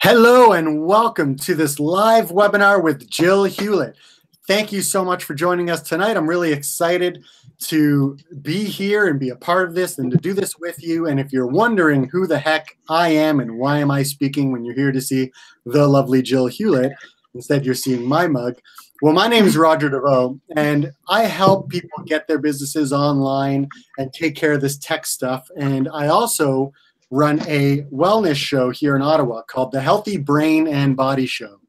Hello and welcome to this live webinar with Jill Hewlett. Thank you so much for joining us tonight. I'm really excited to be here and be a part of this and to do this with you. And if you're wondering who the heck I am and why am I speaking when you're here to see the lovely Jill Hewlett, instead you're seeing my mug. Well, my name is Roger DeVoe, and I help people get their businesses online and take care of this tech stuff. And I also run a wellness show here in Ottawa called the Healthy Brain and Body Show.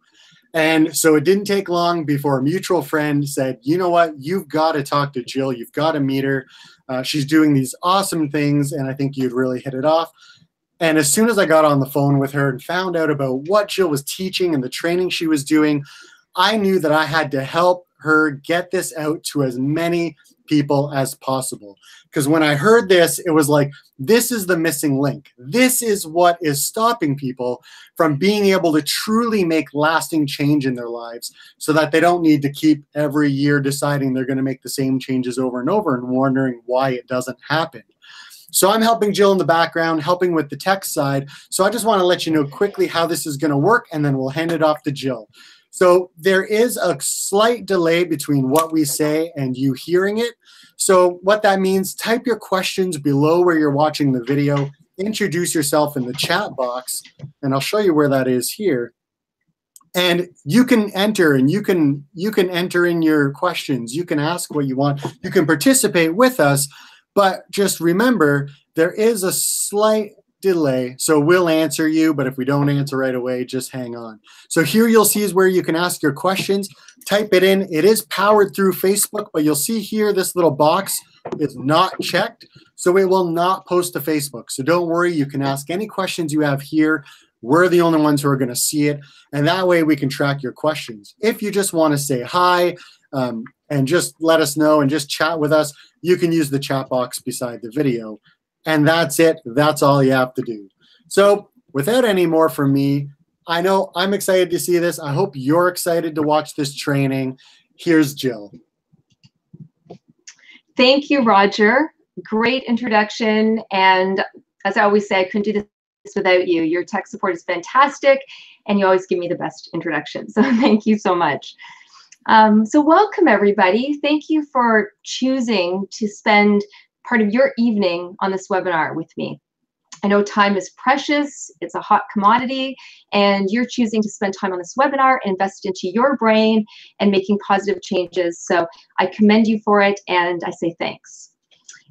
And so it didn't take long before a mutual friend said, you know what, you've got to talk to Jill. You've got to meet her. She's doing these awesome things, and I think you'd really hit it off. And as soon as I got on the phone with her and found out about what Jill was teaching and the training she was doing, I knew that I had to help her get this out to as many people as possible. Because when I heard this, it was like, this is the missing link. This is what is stopping people from being able to truly make lasting change in their lives so that they don't need to keep every year deciding they're going to make the same changes over and over and wondering why it doesn't happen. So I'm helping Jill in the background, helping with the tech side. So I just want to let you know quickly how this is going to work, and then we'll hand it off to Jill. So there is a slight delay between what we say and you hearing it. So what that means, type your questions below where you're watching the video, introduce yourself in the chat box, and I'll show you where that is here. And you can enter, and you can enter in your questions. You can ask what you want. You can participate with us, but just remember, there is a slight delay, so we'll answer you, but if we don't answer right away, just hang on. So here you'll see is where you can ask your questions. Type it in. It is powered through Facebook, but you'll see here this little box is not checked, so it will not post to Facebook. So don't worry, you can ask any questions you have here. We're the only ones who are going to see it, and that way we can track your questions. If you just want to say hi and just let us know and just chat with us, you can use the chat box beside the video. And that's it. That's all you have to do. So without any more from me, I know I'm excited to see this. I hope you're excited to watch this training. Here's Jill. Thank you, Roger. Great introduction. And as I always say, I couldn't do this without you. Your tech support is fantastic, and you always give me the best introduction. So thank you so much. So welcome, everybody. Thank you for choosing to spend part of your evening on this webinar with me. I know time is precious, it's a hot commodity, and you're choosing to spend time on this webinar, invest into your brain, and making positive changes. So I commend you for it, and I say thanks.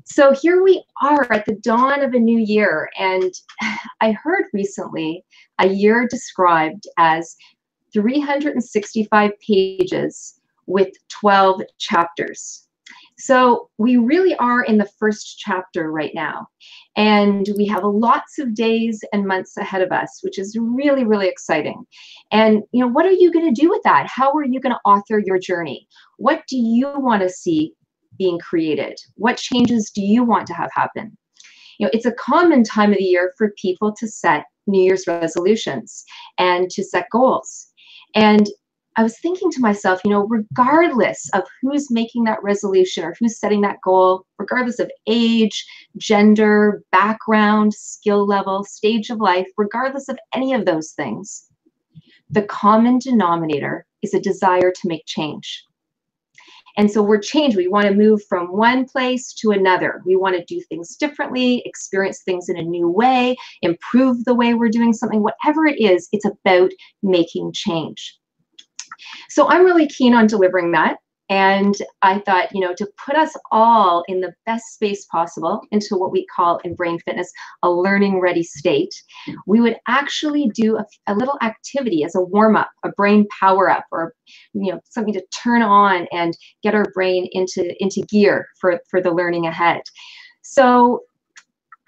So here we are at the dawn of a new year, and I heard recently a year described as 365 pages with 12 chapters. So we really are in the first chapter right now, and we have lots of days and months ahead of us, which is really, really exciting. And you know, what are you going to do with that? How are you going to author your journey? What do you want to see being created? What changes do you want to have happen? You know, it's a common time of the year for people to set New Year's resolutions and to set goals. And I was thinking to myself, you know, regardless of who's making that resolution or who's setting that goal, regardless of age, gender, background, skill level, stage of life, regardless of any of those things, the common denominator is a desire to make change. And so we're changed. We want to move from one place to another. We want to do things differently, experience things in a new way, improve the way we're doing something. Whatever it is, it's about making change. So I'm really keen on delivering that. And I thought, you know, to put us all in the best space possible into what we call in brain fitness a learning ready state, we would actually do a little activity as a warm up, a brain power up, or, you know, something to turn on and get our brain into gear for the learning ahead. So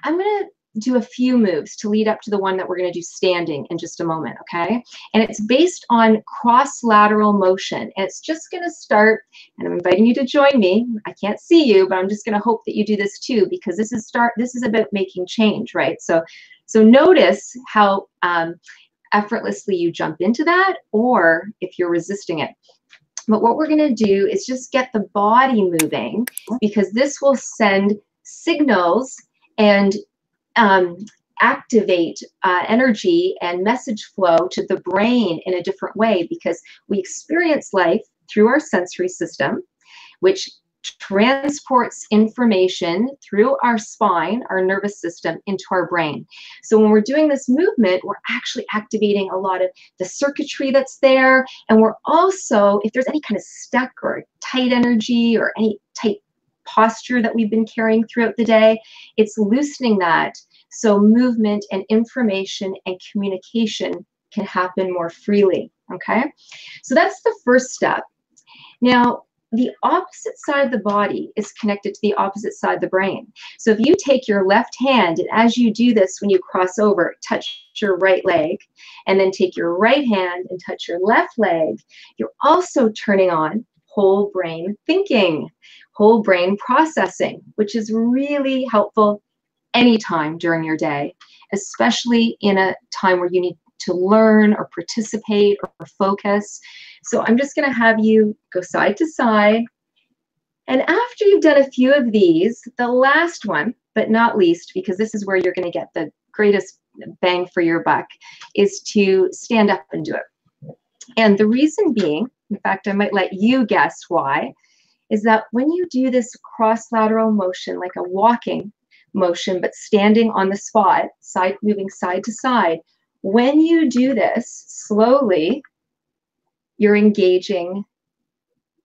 I'm going to do a few moves to lead up to the one that we're going to do standing in just a moment, okay? And it's based on cross-lateral motion. And it's just going to start, and I'm inviting you to join me. I can't see you, but I'm just going to hope that you do this too, because this is about making change, right? So notice how effortlessly you jump into that, or if you're resisting it. But what we're going to do is just get the body moving, because this will send signals and activate energy and message flow to the brain in a different way, because we experience life through our sensory system, which transports information through our spine, our nervous system, into our brain. So when we're doing this movement, we're actually activating a lot of the circuitry that's there. And we're also, if there's any kind of stuck or tight energy or any tight posture that we've been carrying throughout the day, it's loosening that. So movement and information and communication can happen more freely, okay? So that's the first step. Now, the opposite side of the body is connected to the opposite side of the brain. So if you take your left hand, and as you do this, when you cross over, touch your right leg, and then take your right hand and touch your left leg, you're also turning on whole brain thinking, whole brain processing, which is really helpful anytime during your day, especially in a time where you need to learn or participate or focus. So I'm just going to have you go side to side. And after you've done a few of these, the last one, but not least, because this is where you're going to get the greatest bang for your buck, is to stand up and do it. And the reason being, in fact, I might let you guess why, is that when you do this cross-lateral motion, like a walking motion, but standing on the spot, moving side to side, when you do this slowly, you're engaging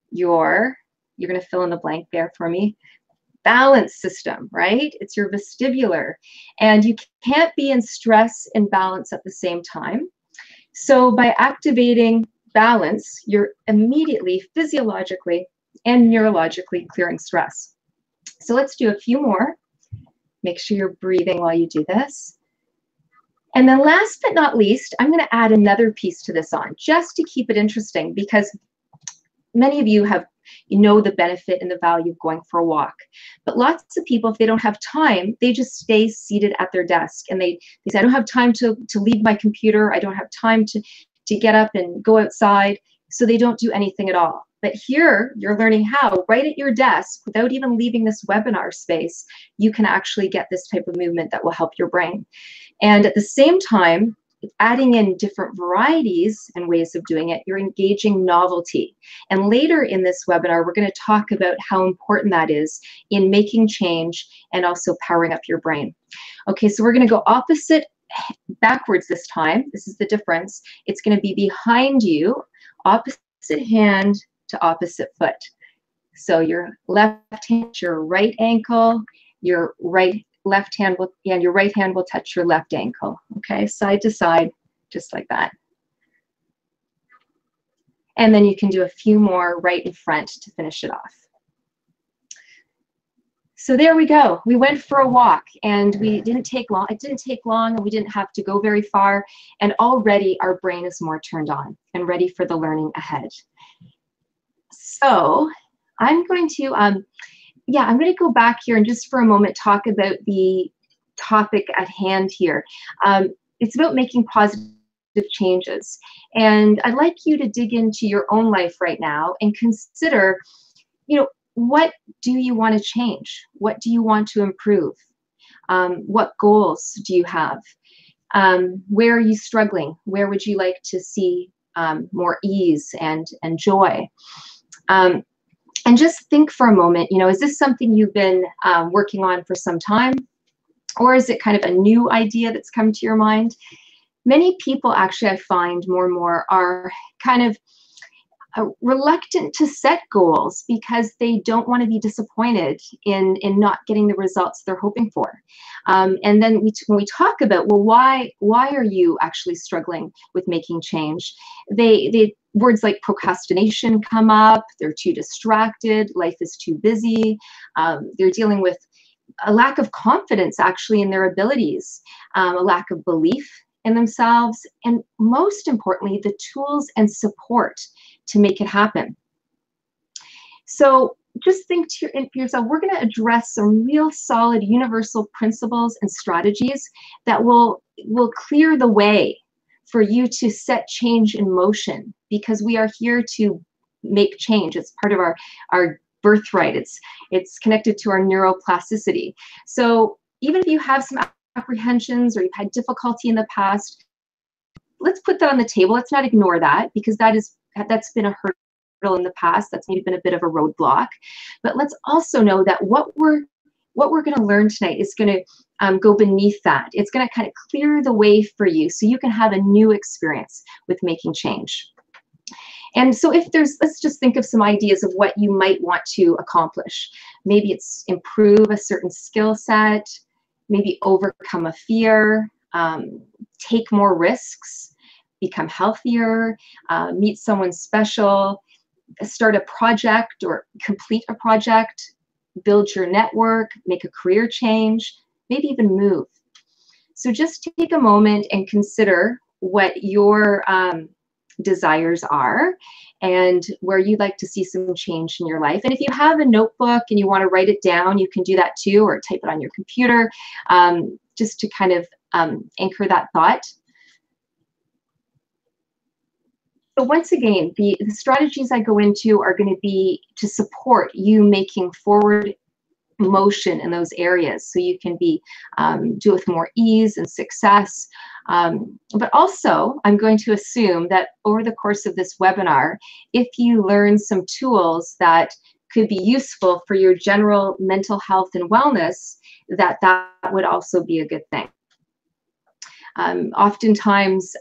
you're going to fill in the blank there for me, balance system, right? It's your vestibular. And you can't be in stress and balance at the same time. So by activating balance, you're immediately physiologically and neurologically clearing stress. So let's do a few more. Make sure you're breathing while you do this. And then last but not least, I'm going to add another piece to this on, just to keep it interesting, because many of you know the benefit and the value of going for a walk. But lots of people, if they don't have time, they just stay seated at their desk. And they say, I don't have time to leave my computer. I don't have time to get up and go outside. So they don't do anything at all. But here, you're learning how, right at your desk, without even leaving this webinar space, you can actually get this type of movement that will help your brain. And at the same time, adding in different varieties and ways of doing it, you're engaging novelty. And later in this webinar, we're going to talk about how important that is in making change and also powering up your brain. Okay, so we're going to go opposite backwards this time. This is the difference. It's going to be behind you, opposite hand to opposite foot. So your left hand, your right ankle, your left hand will, and your right hand will touch your left ankle. Okay, side to side, just like that. And then you can do a few more right in front to finish it off. So there we go. We went for a walk, and we didn't take long. It didn't take long, and we didn't have to go very far. And already our brain is more turned on and ready for the learning ahead. So I'm going to, I'm going to go back here and just for a moment talk about the topic at hand here. It's about making positive changes. And I'd like you to dig into your own life right now and consider, what do you want to change? What do you want to improve? What goals do you have? Where are you struggling? Where would you like to see more ease and joy? And just think for a moment, is this something you've been working on for some time? Or is it kind of a new idea that's come to your mind? Many people actually, I find more and more, are kind of reluctant to set goals because they don't want to be disappointed in not getting the results they're hoping for. And then when we talk about, well, why are you actually struggling with making change? They words like procrastination come up. They're too distracted. Life is too busy. They're dealing with a lack of confidence actually in their abilities, a lack of belief in themselves, and most importantly, the tools and support to make it happen. So just think to yourself, we're going to address some real solid universal principles and strategies that will clear the way for you to set change in motion, because we are here to make change. It's part of our birthright. It's connected to our neuroplasticity. So even if you have some apprehensions or you've had difficulty in the past, let's put that on the table. Let's not ignore that, because that's been a hurdle in the past. That's maybe been a bit of a roadblock. But let's also know that what we're going to learn tonight is going to go beneath that. It's going to kind of clear the way for you so you can have a new experience with making change. And so let's just think of some ideas of what you might want to accomplish. Maybe it's improve a certain skill set, maybe overcome a fear, take more risks, become healthier, meet someone special, start a project or complete a project, build your network, make a career change, maybe even move. So just take a moment and consider what your desires are and where you'd like to see some change in your life. And if you have a notebook and you want to write it down, you can do that too, or type it on your computer, just to kind of anchor that thought. So once again, the strategies I go into are going to be to support you making forward motion in those areas, so you can do it with more ease and success. But also, I'm going to assume that over the course of this webinar, if you learn some tools that could be useful for your general mental health and wellness, that would also be a good thing. Oftentimes,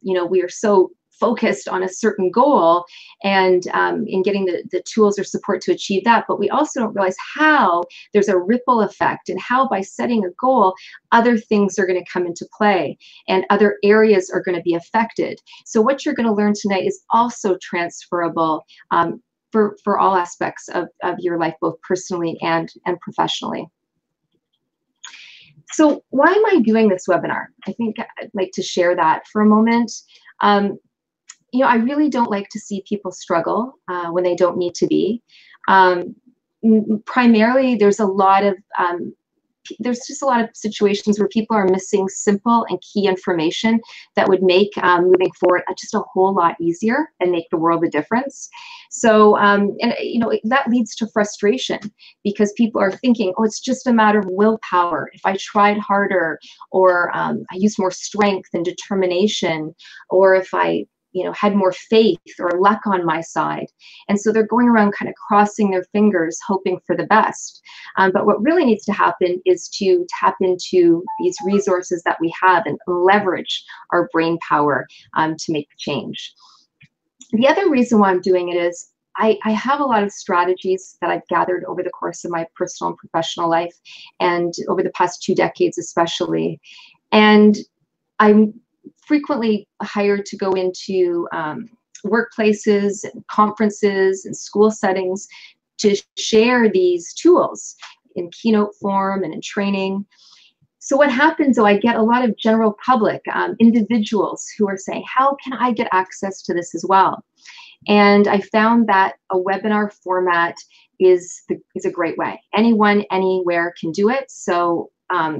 we are so focused on a certain goal and in getting the tools or support to achieve that, but we also don't realize how there's a ripple effect and how by setting a goal, other things are going to come into play and other areas are going to be affected. So what you're going to learn tonight is also transferable for all aspects of your life, both personally and professionally. So why am I doing this webinar? I think I'd like to share that for a moment. I really don't like to see people struggle when they don't need to be. Primarily, there's just a lot of situations where people are missing simple and key information that would make moving forward just a whole lot easier and make the world a difference. So, that leads to frustration because people are thinking, oh, it's just a matter of willpower. If I tried harder, or I used more strength and determination, or if I had more faith or luck on my side. And so they're going around kind of crossing their fingers, hoping for the best. But what really needs to happen is to tap into these resources that we have and leverage our brain power to make the change. The other reason why I'm doing it is I have a lot of strategies that I've gathered over the course of my personal and professional life, and over the past 2 decades especially. And I'm frequently hired to go into workplaces and conferences and school settings to share these tools in keynote form and in training. So what happens, though, I get a lot of general public, individuals who are saying, how can I get access to this as well? And I found that a webinar format is a great way. Anyone, anywhere can do it. So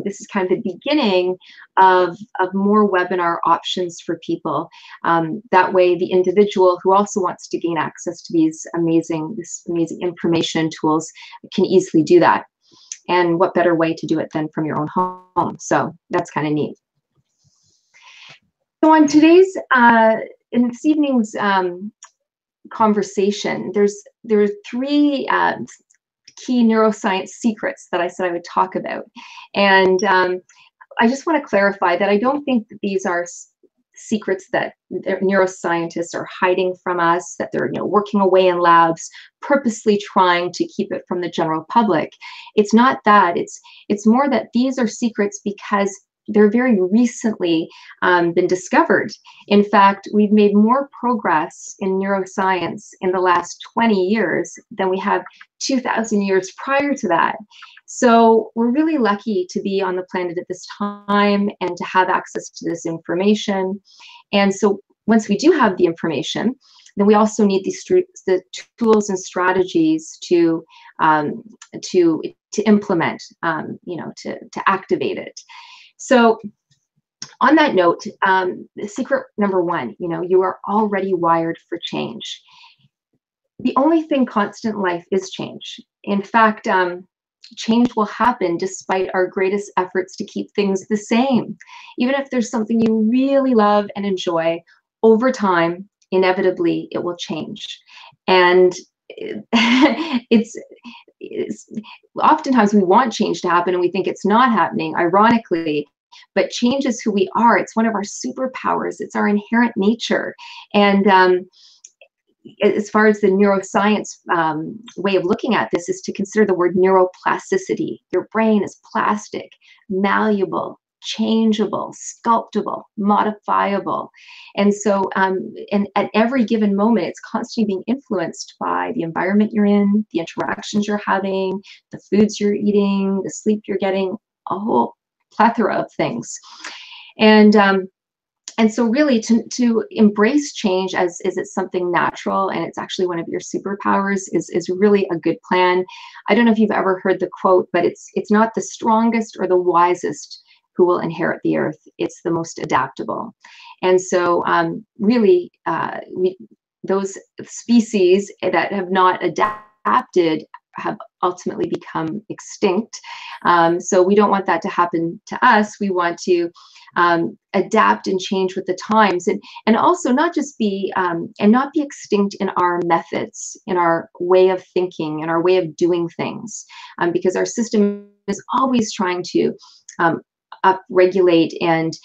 this is kind of the beginning of more webinar options for people. That way, the individual who also wants to gain access to this amazing information tools can easily do that. And what better way to do it than from your own home? So that's kind of neat. So on today's, in this evening's conversation, there are 3 key neuroscience secrets that I said I would talk about. And I just want to clarify that I don't think that these are secrets that neuroscientists are hiding from us, that they're working away in labs, purposely trying to keep it from the general public. It's not that. It's more that these are secrets because they're very recently been discovered. In fact, we've made more progress in neuroscience in the last 20 years than we have 2,000 years prior to that. So we're really lucky to be on the planet at this time and to have access to this information. And so once we do have the information, then we also need the tools and strategies to implement, to activate it. So on that note, secret number 1, you are already wired for change. The only thing constant in life is change. In fact, change will happen despite our greatest efforts to keep things the same. Even if there's something you really love and enjoy, over time, inevitably, it will change. And it's oftentimes we want change to happen and we think it's not happening, ironically, but change is who we are. It's one of our superpowers. It's our inherent nature. And as far as the neuroscience way of looking at this is to consider the word neuroplasticity. Your brain is plastic, malleable, changeable, sculptable, modifiable. And so and at every given moment, it's constantly being influenced by the environment you're in, the interactions you're having, the foods you're eating, the sleep you're getting, a whole plethora of things. And so really to embrace change as is it something natural and it's actually one of your superpowers is really a good plan. I don't know if you've ever heard the quote, but it's not the strongest or the wisest who will inherit the earth. It's the most adaptable. And so really those species that have not adapted have ultimately become extinct. So we don't want that to happen to us. We want to adapt and change with the times, and also not just be and not be extinct in our methods, in our way of thinking, in our way of doing things, because our system is always trying to upregulate and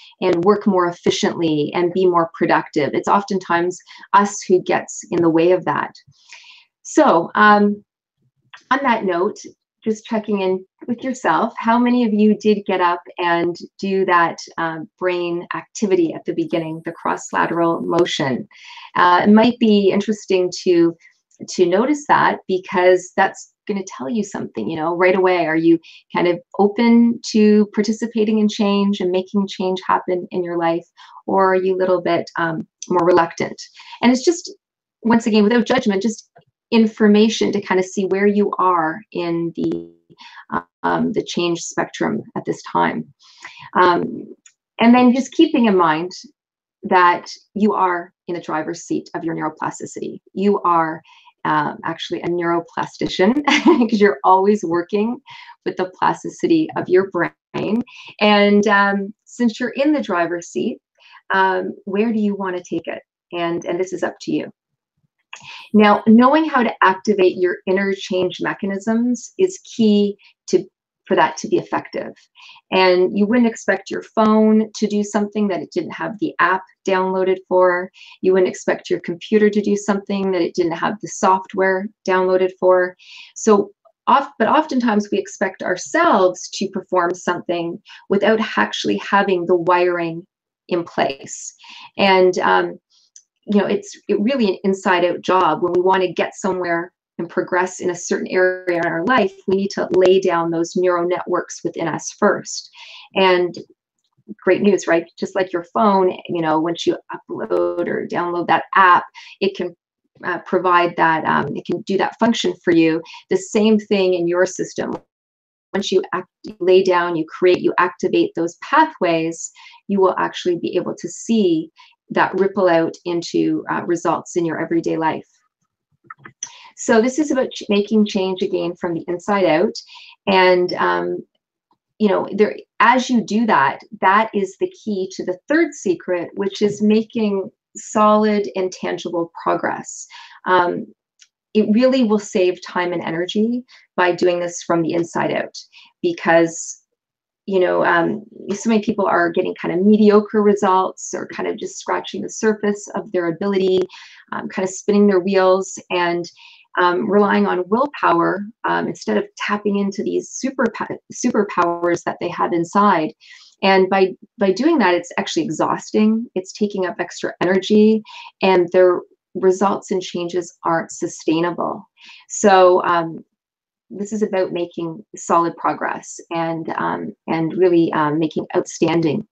work more efficiently and be more productive. It's oftentimes us who gets in the way of that. So on that note, just checking in with yourself, how many of you did get up and do that brain activity at the beginning, the cross-lateral motion? It might be interesting to notice that, because that's going to tell you something, right away. Are you kind of open to participating in change and making change happen in your life, or are you a little bit more reluctant? And it's just, once again, without judgment, just information to kind of see where you are in the change spectrum at this time. And then just keeping in mind that you are in the driver's seat of your neuroplasticity. You are actually a neuroplastician because you're always working with the plasticity of your brain. And since you're in the driver's seat, where do you want to take it? And this is up to you. Now, knowing how to activate your inner change mechanisms is key for that to be effective. And you wouldn't expect your phone to do something that it didn't have the app downloaded for. You wouldn't expect your computer to do something that it didn't have the software downloaded for. But oftentimes we expect ourselves to perform something without actually having the wiring in place. And it's really an inside-out job. When we want to get somewhere and progress in a certain area in our life, we need to lay down those neural networks within us first. And great news, right? Just like your phone, once you upload or download that app, it can provide that, it can do that function for you. The same thing in your system. Once you lay down, you activate those pathways, you will actually be able to see that ripple out into results in your everyday life. So this is about making change again from the inside out. And, as you do that, that is the key to the third secret, which is making solid and tangible progress. It really will save time and energy by doing this from the inside out, because so many people are getting kind of mediocre results or kind of just scratching the surface of their ability, kind of spinning their wheels and relying on willpower instead of tapping into these superpowers that they have inside. And by doing that, it's actually exhausting. It's taking up extra energy, and their results and changes aren't sustainable. So this is about making solid progress and really making outstanding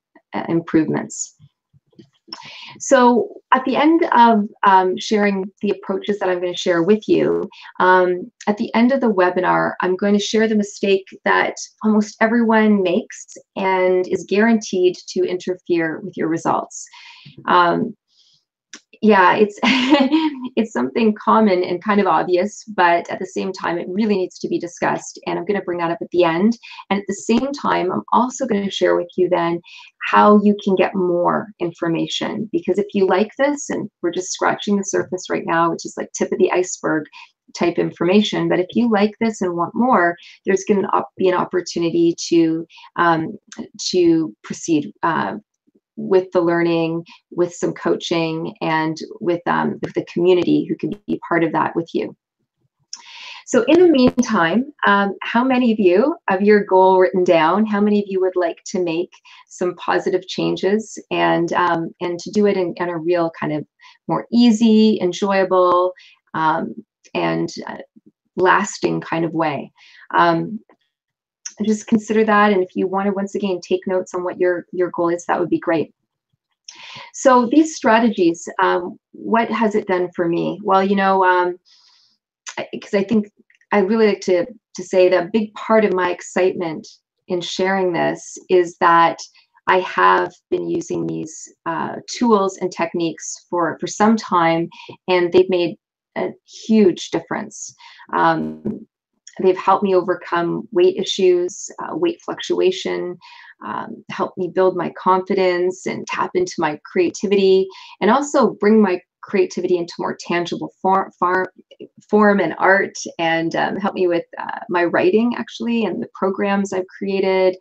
improvements. So at the end of sharing the approaches that I'm going to share with you, at the end of the webinar, I'm going to share the mistake that almost everyone makes and is guaranteed to interfere with your results. Yeah, it's it's something common and kind of obvious, but at the same time, it really needs to be discussed. And I'm going to bring that up at the end. And at the same time, I'm also going to share with you then how you can get more information. Because if you like this, and we're just scratching the surface right now, which is like tip of the iceberg type information, but if you like this and want more, there's going to be an opportunity to proceed with the learning, with some coaching, and with the community who can be part of that with you. So in the meantime, how many of you have your goal written down? How many of you would like to make some positive changes and to do it in a real kind of more easy, enjoyable, and lasting kind of way? Just consider that, and if you want to once again take notes on what your goal is, that would be great. So these strategies, what has it done for me? Well, you know, because I think I really like to say that a big part of my excitement in sharing this is that I have been using these tools and techniques for some time, and they've made a huge difference. They've helped me overcome weight issues, weight fluctuation, helped me build my confidence and tap into my creativity, and also bring my creativity into more tangible form and art, and help me with my writing, actually, and the programs I've created.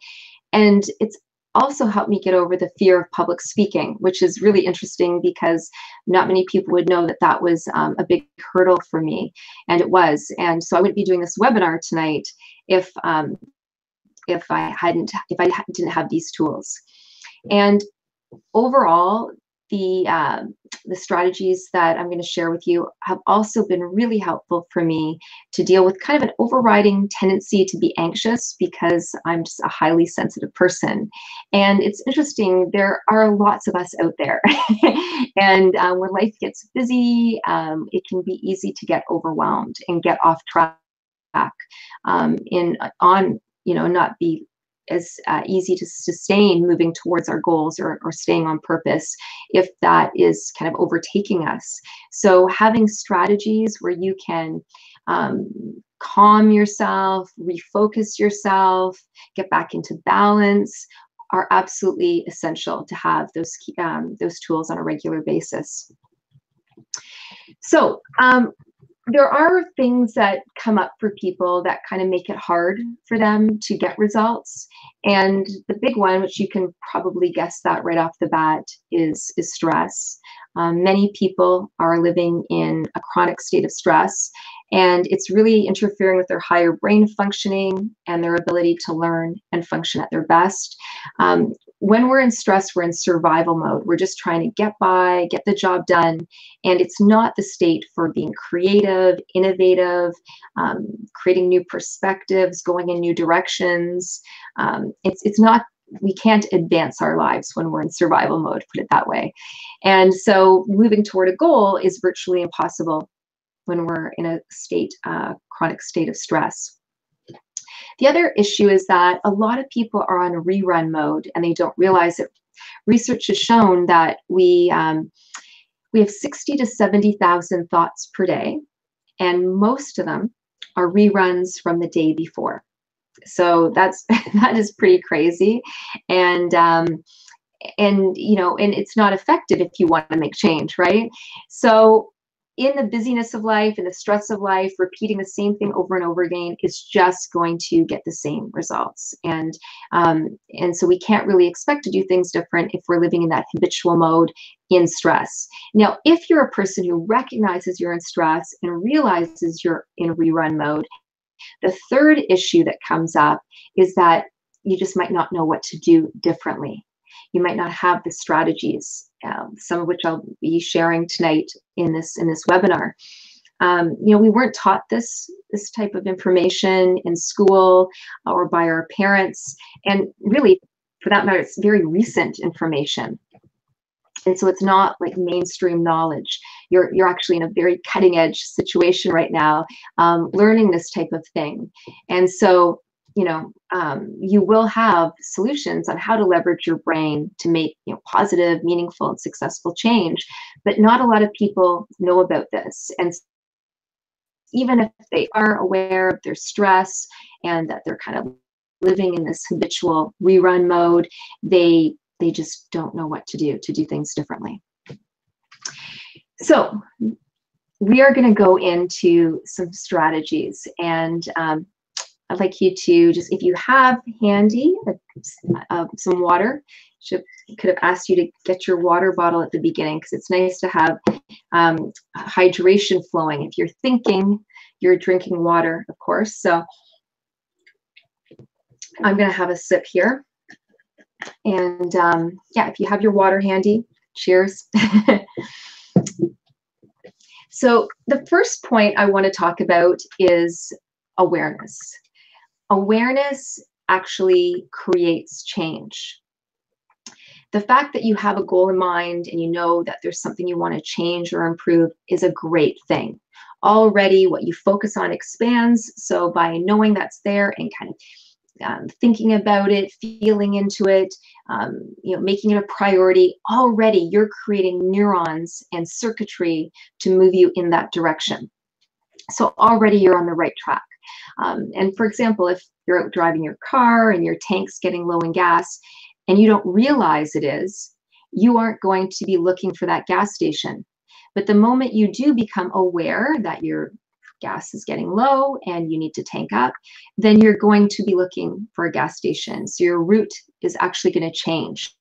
And it's also helped me get over the fear of public speaking, which is really interesting because not many people would know that that was a big hurdle for me, and it was. And so I wouldn't be doing this webinar tonight if I didn't have these tools. And overall, the strategies that I'm going to share with you have also been really helpful for me to deal with kind of an overriding tendency to be anxious, because I'm just a highly sensitive person. And it's interesting, there are lots of us out there. And when life gets busy, it can be easy to get overwhelmed and get off track, not be as easy to sustain moving towards our goals or staying on purpose if that is kind of overtaking us. So having strategies where you can calm yourself, refocus yourself, get back into balance are absolutely essential to have those tools on a regular basis. So there are things that come up for people that kind of make it hard for them to get results. And the big one, which you can probably guess that right off the bat, is stress. Many people are living in a chronic state of stress, and it's really interfering with their higher brain functioning and their ability to learn and function at their best. When we're in stress, we're in survival mode. We're just trying to get by, get the job done, and it's not the state for being creative, innovative, creating new perspectives, going in new directions. It's not, we can't advance our lives when we're in survival mode, put it that way. And so moving toward a goal is virtually impossible when we're in a chronic state of stress. The other issue is that a lot of people are on a rerun mode and they don't realize it. Research has shown that we have 60 to 70,000 thoughts per day, and most of them are reruns from the day before. So that is pretty crazy, and it's not effective if you want to make change, right? So in the busyness of life and the stress of life, repeating the same thing over and over again is just going to get the same results. And so we can't really expect to do things different if we're living in that habitual mode in stress. Now, if you're a person who recognizes you're in stress and realizes you're in rerun mode, the third issue that comes up is that you just might not know what to do differently. You might not have the strategies, some of which I'll be sharing tonight in this webinar. We weren't taught this type of information in school or by our parents, and really, for that matter, it's very recent information. And so it's not like mainstream knowledge. You're actually in a very cutting edge situation right now, learning this type of thing. And so you will have solutions on how to leverage your brain to make positive, meaningful, and successful change. But not a lot of people know about this. And even if they are aware of their stress and that they're kind of living in this habitual rerun mode, they just don't know what to do things differently. So we are going to go into some strategies, and I'd like you to just, if you have handy some water, could have asked you to get your water bottle at the beginning, because it's nice to have hydration flowing. If you're thinking, you're drinking water, of course. So I'm going to have a sip here. And yeah, if you have your water handy, cheers. So the first point I want to talk about is awareness. Awareness actually creates change. The fact that you have a goal in mind and you know that there's something you want to change or improve is a great thing. Already what you focus on expands. So by knowing that's there and kind of thinking about it, feeling into it, making it a priority, already you're creating neurons and circuitry to move you in that direction. So already you're on the right track. And for example, if you're out driving your car and your tank's getting low in gas and you don't realize it is, you aren't going to be looking for that gas station. But the moment you do become aware that your gas is getting low and you need to tank up, then you're going to be looking for a gas station. So your route is actually going to change.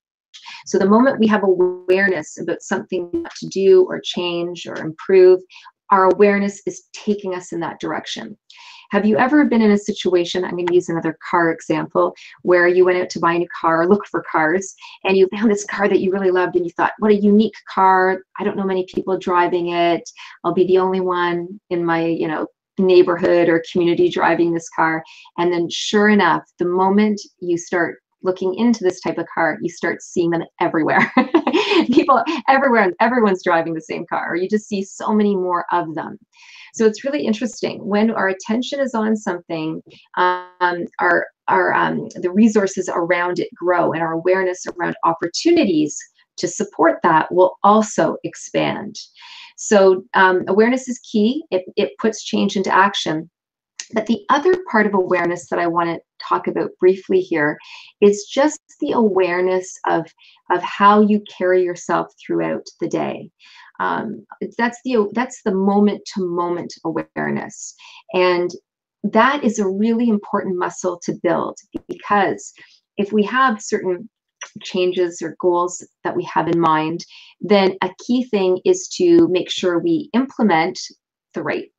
So the moment we have awareness about something to do or change or improve, our awareness is taking us in that direction. Have you ever been in a situation, I'm going to use another car example, where you went out to buy a new car, look for cars, and you found this car that you really loved and you thought, what a unique car. I don't know many people driving it. I'll be the only one in my, neighborhood or community driving this car. And then sure enough, the moment you start looking into this type of car, you start seeing them everywhere. People everywhere, everyone's driving the same car, or you just see so many more of them. So it's really interesting when our attention is on something, the resources around it grow, and our awareness around opportunities to support that will also expand. So awareness is key. It puts change into action. But the other part of awareness that I want to talk about briefly here is just the awareness of how you carry yourself throughout the day. That's the moment-to-moment awareness. And that is a really important muscle to build, because if we have certain changes or goals that we have in mind, then a key thing is to make sure we implement the right,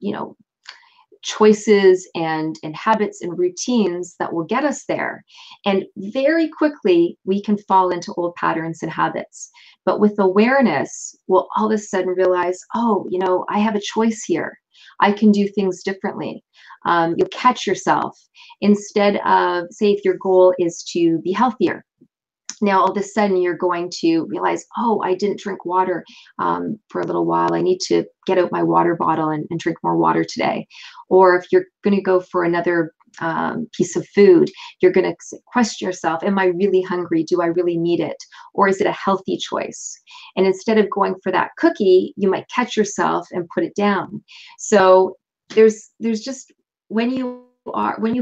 choices and habits and routines that will get us there. And very quickly, we can fall into old patterns and habits. But with awareness, we'll all of a sudden realize, oh, I have a choice here. I can do things differently. You'll catch yourself. Instead of, say, if your goal is to be healthier, now all of a sudden you're going to realize, oh, I didn't drink water for a little while. I need to get out my water bottle and drink more water today. Or if you're going to go for another piece of food, you're going to question yourself, am I really hungry? Do I really need it? Or is it a healthy choice? And instead of going for that cookie, you might catch yourself and put it down. So there's just, when you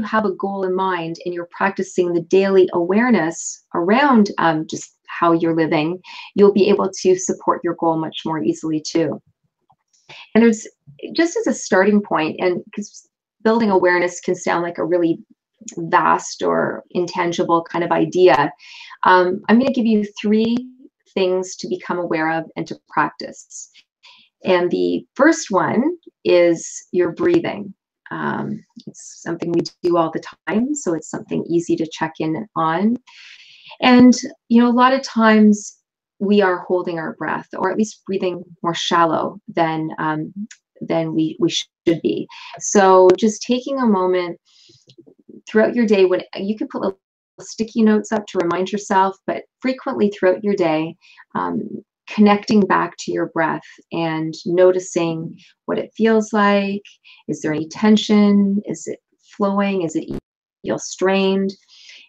have a goal in mind and you're practicing the daily awareness around just how you're living, you'll be able to support your goal much more easily too. And there's, just as a starting point, and because building awareness can sound like a really vast or intangible kind of idea, I'm going to give you 3 things to become aware of and to practice. And the first one is your breathing. It's something we do all the time, so it's something easy to check in on. And, a lot of times we are holding our breath, or at least breathing more shallow than we should be. So just taking a moment throughout your day, when you can put little sticky notes up to remind yourself, but frequently throughout your day, connecting back to your breath and noticing what it feels like. Is there any tension? Is it flowing? Is it feel strained.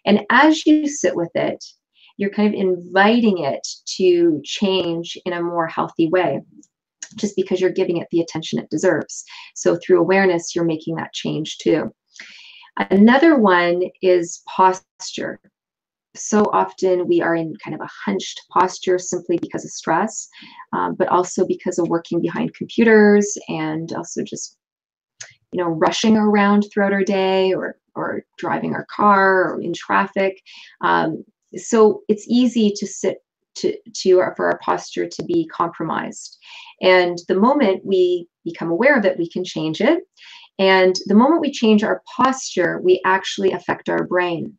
And as you sit with it, you're kind of inviting it to change in a more healthy way, just because you're giving it the attention it deserves. So through awareness, you're making that change too. Another one is posture. So often we are in kind of a hunched posture simply because of stress, but also because of working behind computers and also just, rushing around throughout our day, or driving our car or in traffic. So it's easy to sit for our posture to be compromised. And the moment we become aware of it, we can change it. And the moment we change our posture, we actually affect our brain.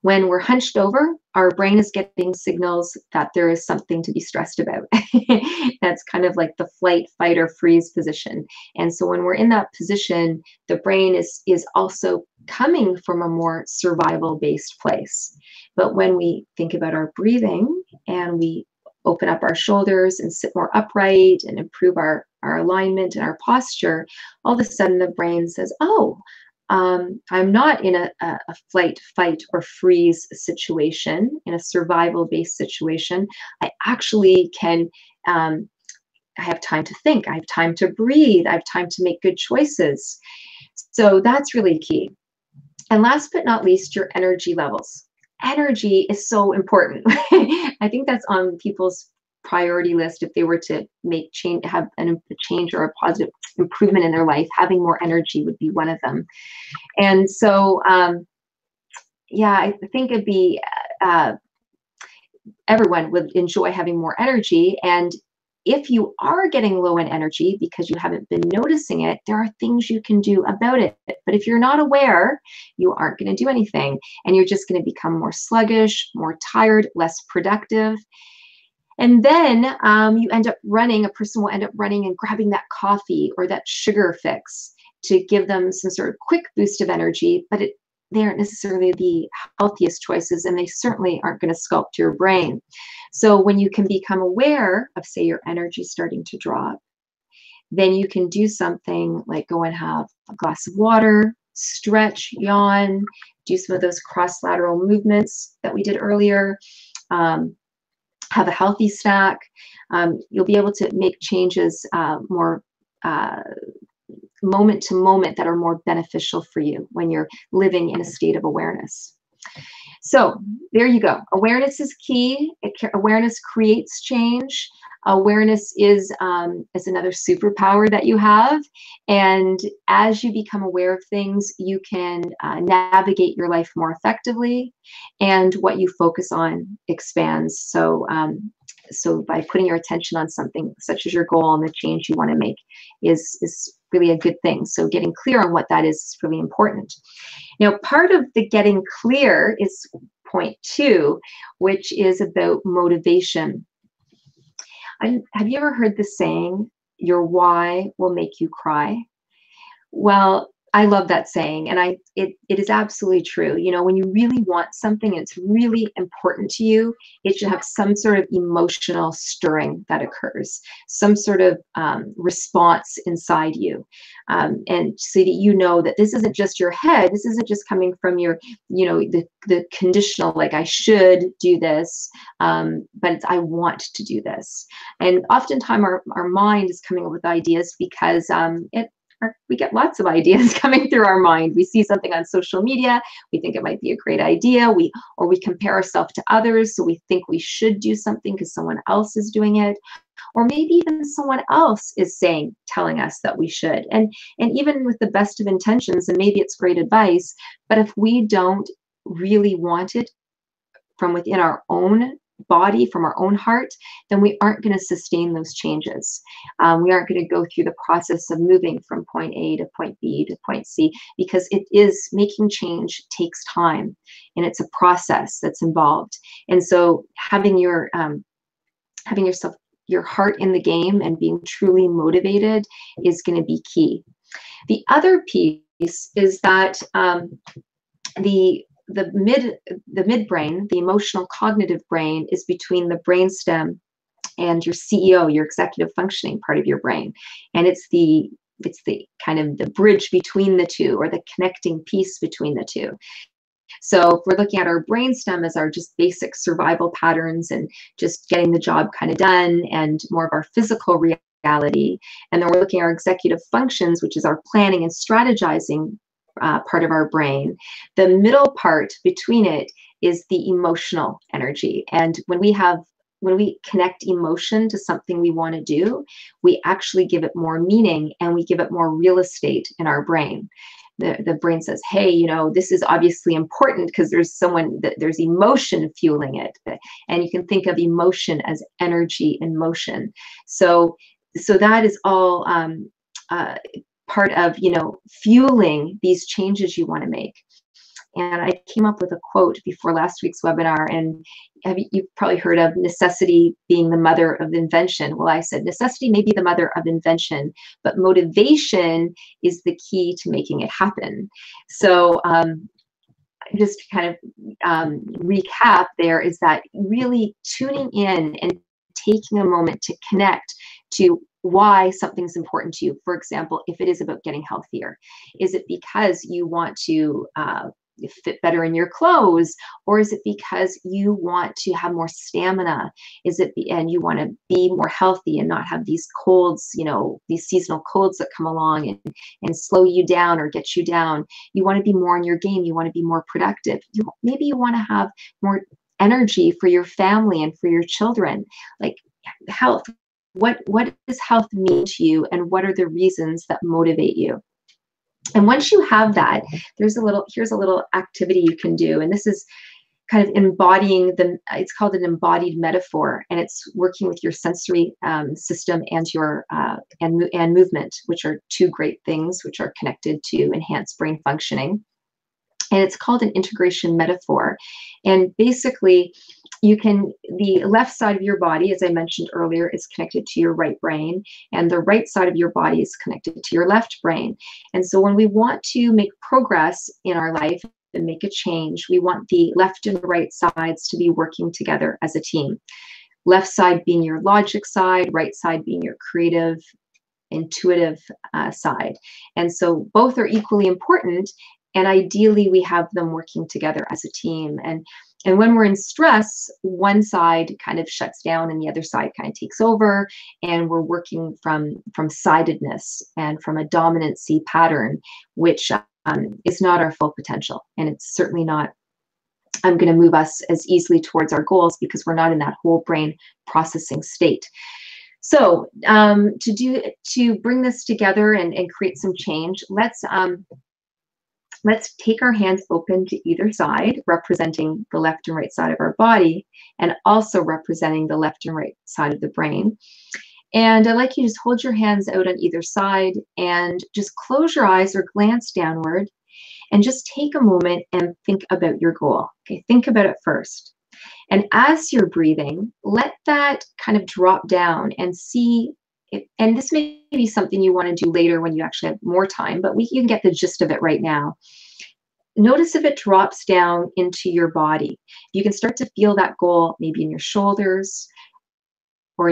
When we're hunched over, our brain is getting signals that there is something to be stressed about. That's kind of like the flight, fight, or freeze position. And so when we're in that position, the brain is also coming from a more survival-based place. But when we think about our breathing and we open up our shoulders and sit more upright and improve our alignment and our posture, all of a sudden the brain says, oh, I'm not in a flight, fight, or freeze situation, in a survival-based situation. I actually can, I have time to think, I have time to breathe, I have time to make good choices. So that's really key. And last but not least, your energy levels. Energy is so important. I think that's on people's priority list. If they were to have a change or a positive improvement in their life, having more energy would be one of them. And so, yeah, I think it'd be, everyone would enjoy having more energy. And if you are getting low in energy because you haven't been noticing it, there are things you can do about it. But if you're not aware, you aren't going to do anything. And you're just going to become more sluggish, more tired, less productive. And then you end up running, a person will end up running and grabbing that coffee or that sugar fix to give them some sort of quick boost of energy, but they aren't necessarily the healthiest choices, and they certainly aren't going to sculpt your brain. So when you can become aware of, say, your energy starting to drop, then you can do something like go and have a glass of water, stretch, yawn, do some of those cross-lateral movements that we did earlier, have a healthy snack. You'll be able to make changes more moment to moment that are more beneficial for you when you're living in a state of awareness. So there you go. Awareness is key. Awareness creates change. Awareness is another superpower that you have. And as you become aware of things, you can navigate your life more effectively, and what you focus on expands. So, so by putting your attention on something such as your goal and the change you want to make is really a good thing. So getting clear on what that is really important. Now, part of the getting clear is point 2, which is about motivation. Have you ever heard the saying, your why will make you cry? Well, I love that saying, and it is absolutely true. You know, when you really want something and it's really important to you, it should have some sort of emotional stirring that occurs, some sort of response inside you, and so that you know that this isn't just your head, this isn't just coming from your, you know, the conditional, like I should do this, but it's I want to do this. And oftentimes our mind is coming up with ideas because we get lots of ideas coming through our mind. We see something on social media, we think it might be a great idea, or we compare ourselves to others, so we think we should do something because someone else is doing it, or maybe even someone else is telling us that we should. And even with the best of intentions, and maybe it's great advice, but if we don't really want it from within our own body, from our own heart, then we aren't going to sustain those changes. We aren't going to go through the process of moving from point A to point B to point C, because it is making change takes time, and it's a process that's involved. And so having your heart in the game and being truly motivated is going to be key. The other piece is that the midbrain, the emotional cognitive brain, is between the brainstem and your CEO, your executive functioning part of your brain. And it's the it's the kind of the bridge between the two, or the connecting piece between the two. So if we're looking at our brainstem as our just basic survival patterns and just getting the job kind of done and more of our physical reality, and then we're looking at our executive functions, which is our planning and strategizing part of our brain, the middle part between it is the emotional energy. And when we connect emotion to something we want to do, we actually give it more meaning and we give it more real estate in our brain. The brain says, hey, you know, this is obviously important because there's emotion fueling it. And you can think of emotion as energy in motion. So that is all part of, you know, fueling these changes you want to make. And I came up with a quote before last week's webinar, and you've probably heard of necessity being the mother of invention. Well, I said necessity may be the mother of invention, but motivation is the key to making it happen. So just to kind of recap there is that really tuning in and taking a moment to connect to why something's important to you. For example, if it is about getting healthier, is it because you want to fit better in your clothes, or is it because you want to have more stamina? And you want to be more healthy and not have these colds, you know, these seasonal colds that come along and slow you down or get you down? You want to be more in your game. You want to be more productive. Maybe you want to have more energy for your family and for your children. Like health, what does health mean to you, and what are the reasons that motivate you? And once you have that, here's a little activity you can do. And this is kind of embodying it's called an embodied metaphor, and it's working with your sensory system and your and movement, which are two great things which are connected to enhance brain functioning. And it's called an integration metaphor. And basically, the left side of your body, as I mentioned earlier, is connected to your right brain, and the right side of your body is connected to your left brain. And so when we want to make progress in our life and make a change, we want the left and right sides to be working together as a team. Left side being your logic side, right side being your creative, intuitive side. And so both are equally important, and ideally we have them working together as a team. And when we're in stress, one side kind of shuts down and the other side kind of takes over, and we're working from sidedness and from a dominancy pattern, which is not our full potential. And it's certainly not going to move us as easily towards our goals, because we're not in that whole brain processing state. So to bring this together and create some change, let's take our hands open to either side, representing the left and right side of our body, and also representing the left and right side of the brain. And I'd like you to just hold your hands out on either side and just close your eyes or glance downward and just take a moment and think about your goal. Okay, think about it first. And as you're breathing, let that kind of drop down and see. And this may be something you want to do later when you actually have more time, but you can get the gist of it right now. Notice if it drops down into your body. You can start to feel that goal maybe in your shoulders, or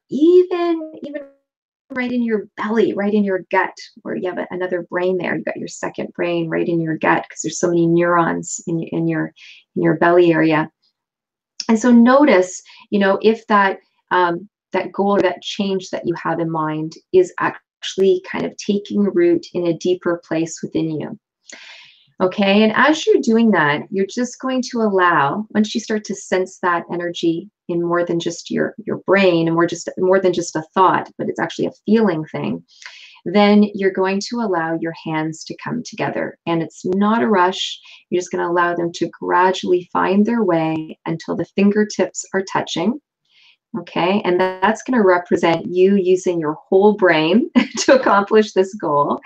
even right in your belly, right in your gut, where you have another brain there. You've got your second brain right in your gut, because there's so many neurons in your belly area. And so notice, you know, if that goal or that change that you have in mind is actually kind of taking root in a deeper place within you. Okay, and as you're doing that, you're just going to allow, once you start to sense that energy in more than just your brain, and more than just a thought, but it's actually a feeling thing, then you're going to allow your hands to come together. And it's not a rush. You're just going to allow them to gradually find their way until the fingertips are touching. Okay, and that's going to represent you using your whole brain to accomplish this goal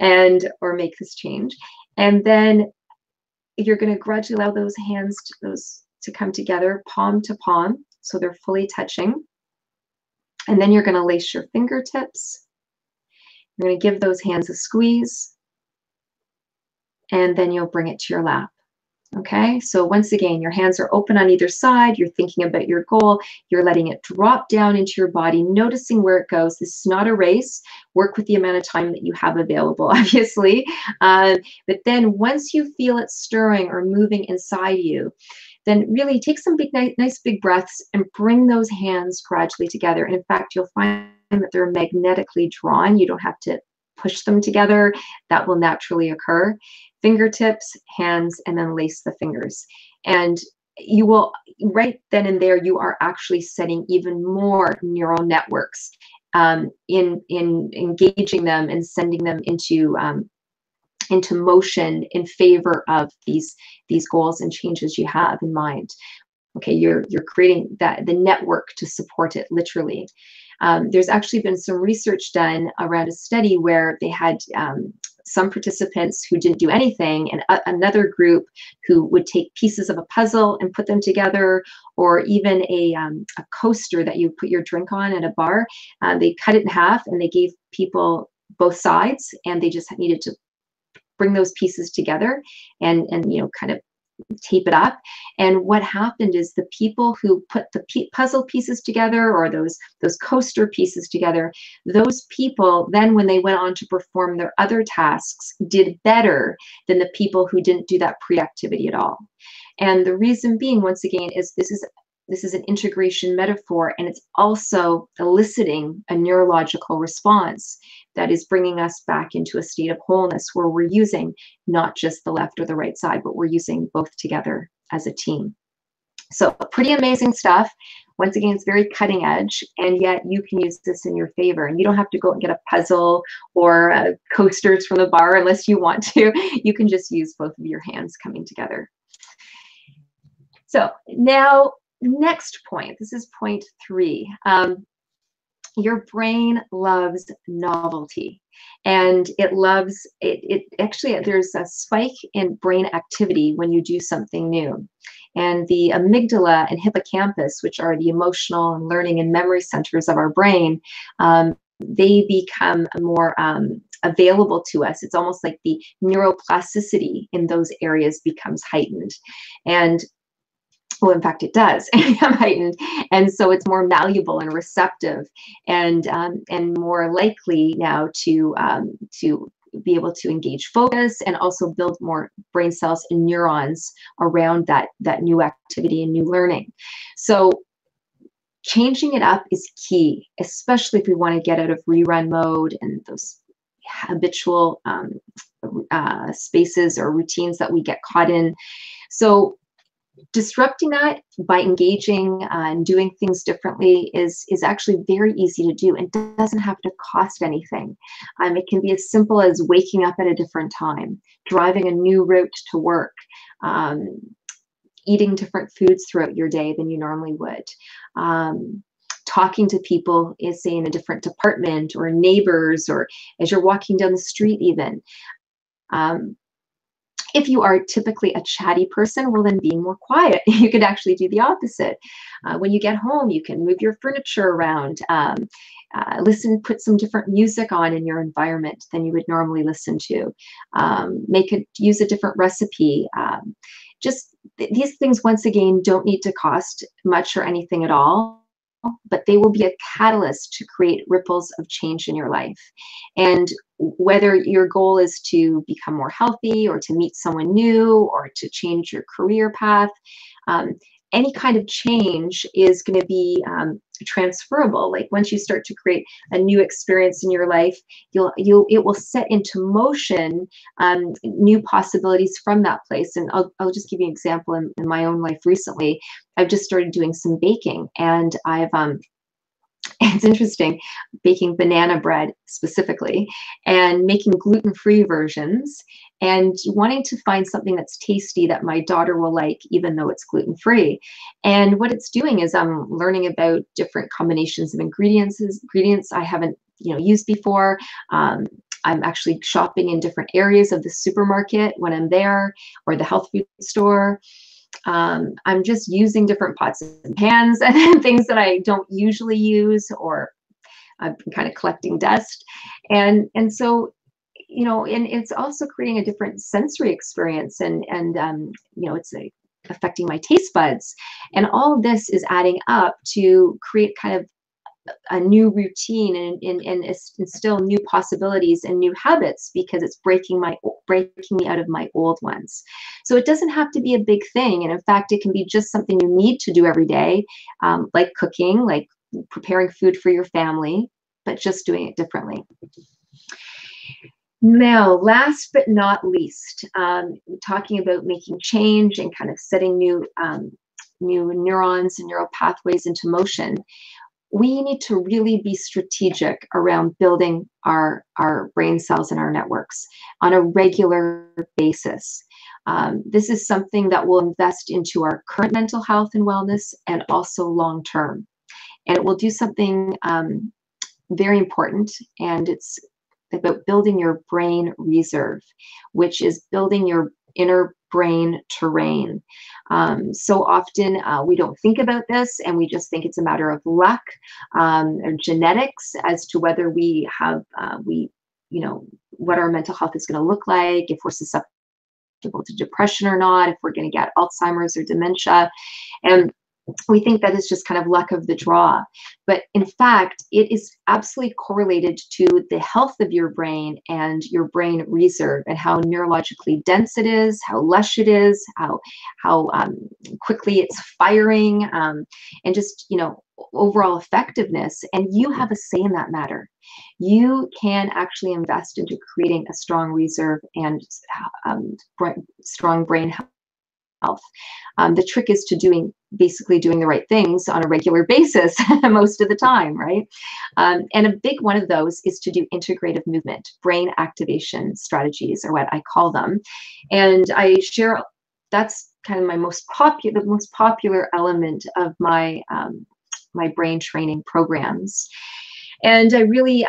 or make this change. And then you're going to gradually allow those hands to come together, palm to palm, so they're fully touching. And then you're going to lace your fingertips. You're going to give those hands a squeeze, and then you'll bring it to your lap. Okay, so once again, your hands are open on either side. You're thinking about your goal. You're letting it drop down into your body, noticing where it goes. This is not a race. Work with the amount of time that you have available, obviously. But then once you feel it stirring or moving inside you, then really take some big, nice big breaths and bring those hands gradually together. And in fact, you'll find that they're magnetically drawn. You don't have to push them together. That will naturally occur. Fingertips, hands, and then lace the fingers. And you will, right then and there, you are actually setting even more neural networks in engaging them and sending them into motion in favor of these goals and changes you have in mind. Okay, you're creating the network to support it, literally. There's actually been some research done around a study where they had some participants who didn't do anything, and another group who would take pieces of a puzzle and put them together, or even a coaster that you put your drink on at a bar. They cut it in half and they gave people both sides, and they just needed to bring those pieces together and kind of tape it up. And what happened is the people who put the puzzle pieces together, or those coaster pieces together, those people then, when they went on to perform their other tasks, did better than the people who didn't do that pre-activity at all. And the reason being, once again, is this is an integration metaphor, and it's also eliciting a neurological response that is bringing us back into a state of wholeness, where we're using not just the left or the right side, but we're using both together as a team. So pretty amazing stuff. Once again, it's very cutting edge, and yet you can use this in your favor. And you don't have to go and get a puzzle or coasters from the bar unless you want to. You can just use both of your hands coming together. So now, next point, this is point 3. Your brain loves novelty, and it loves it. Actually, there's a spike in brain activity when you do something new. And the amygdala and hippocampus, which are the emotional and learning and memory centers of our brain, they become more available to us. It's almost like the neuroplasticity in those areas becomes heightened. And well, in fact, it does become heightened, and so it's more malleable and receptive, and more likely now to be able to engage focus and also build more brain cells and neurons around that new activity and new learning. So changing it up is key, especially if we want to get out of rerun mode and those habitual spaces or routines that we get caught in. So disrupting that by engaging and doing things differently is actually very easy to do, and doesn't have to cost anything. It can be as simple as waking up at a different time, driving a new route to work, eating different foods throughout your day than you normally would, talking to people, say, in a different department, or neighbors, or as you're walking down the street even. If you are typically a chatty person, well, then being more quiet. You could actually do the opposite. When you get home, you can move your furniture around, put some different music on in your environment than you would normally listen to. Use a different recipe. Just these things, once again, don't need to cost much or anything at all, but they will be a catalyst to create ripples of change in your life. And whether your goal is to become more healthy, or to meet someone new, or to change your career path, any kind of change is going to be transferable. Like once you start to create a new experience in your life, it will set into motion new possibilities from that place. And I'll just give you an example in my own life recently. I've just started doing some baking, and I've it's interesting, baking banana bread specifically, and making gluten-free versions, and wanting to find something that's tasty that my daughter will like, even though it's gluten-free. And what it's doing is I'm learning about different combinations of ingredients I haven't used before. I'm actually shopping in different areas of the supermarket when I'm there, or the health food store. I'm just using different pots and pans and things that I don't usually use, or I've been kind of collecting dust. And so you know, and it's also creating a different sensory experience, and you know, it's affecting my taste buds, and all of this is adding up to create kind of a new routine, and instill new possibilities and new habits, because it's breaking me out of my old ones. So it doesn't have to be a big thing, and in fact, it can be just something you need to do every day, like cooking, like preparing food for your family, but just doing it differently. Now, last but not least, talking about making change and kind of setting new neurons and neural pathways into motion, we need to really be strategic around building our brain cells and our networks on a regular basis. This is something that will invest into our current mental health and wellness, and also long term. And it will do something very important, and it's about building your brain reserve, which is building your inner brain terrain. So often we don't think about this, and we just think it's a matter of luck or genetics as to whether we have, you know, what our mental health is going to look like, if we're susceptible to depression or not, if we're going to get Alzheimer's or dementia. And we think that is just kind of luck of the draw. But in fact, it is absolutely correlated to the health of your brain and your brain reserve, and how neurologically dense it is, how lush it is, how quickly it's firing, and just, you know, overall effectiveness. And you have a say in that matter. You can actually invest into creating a strong reserve and strong brain health. The trick is to basically doing the right things on a regular basis most of the time, right? And a big one of those is to do integrative movement, brain activation strategies are what I call them. And I share, that's kind of the most popular element of my my brain training programs. And I really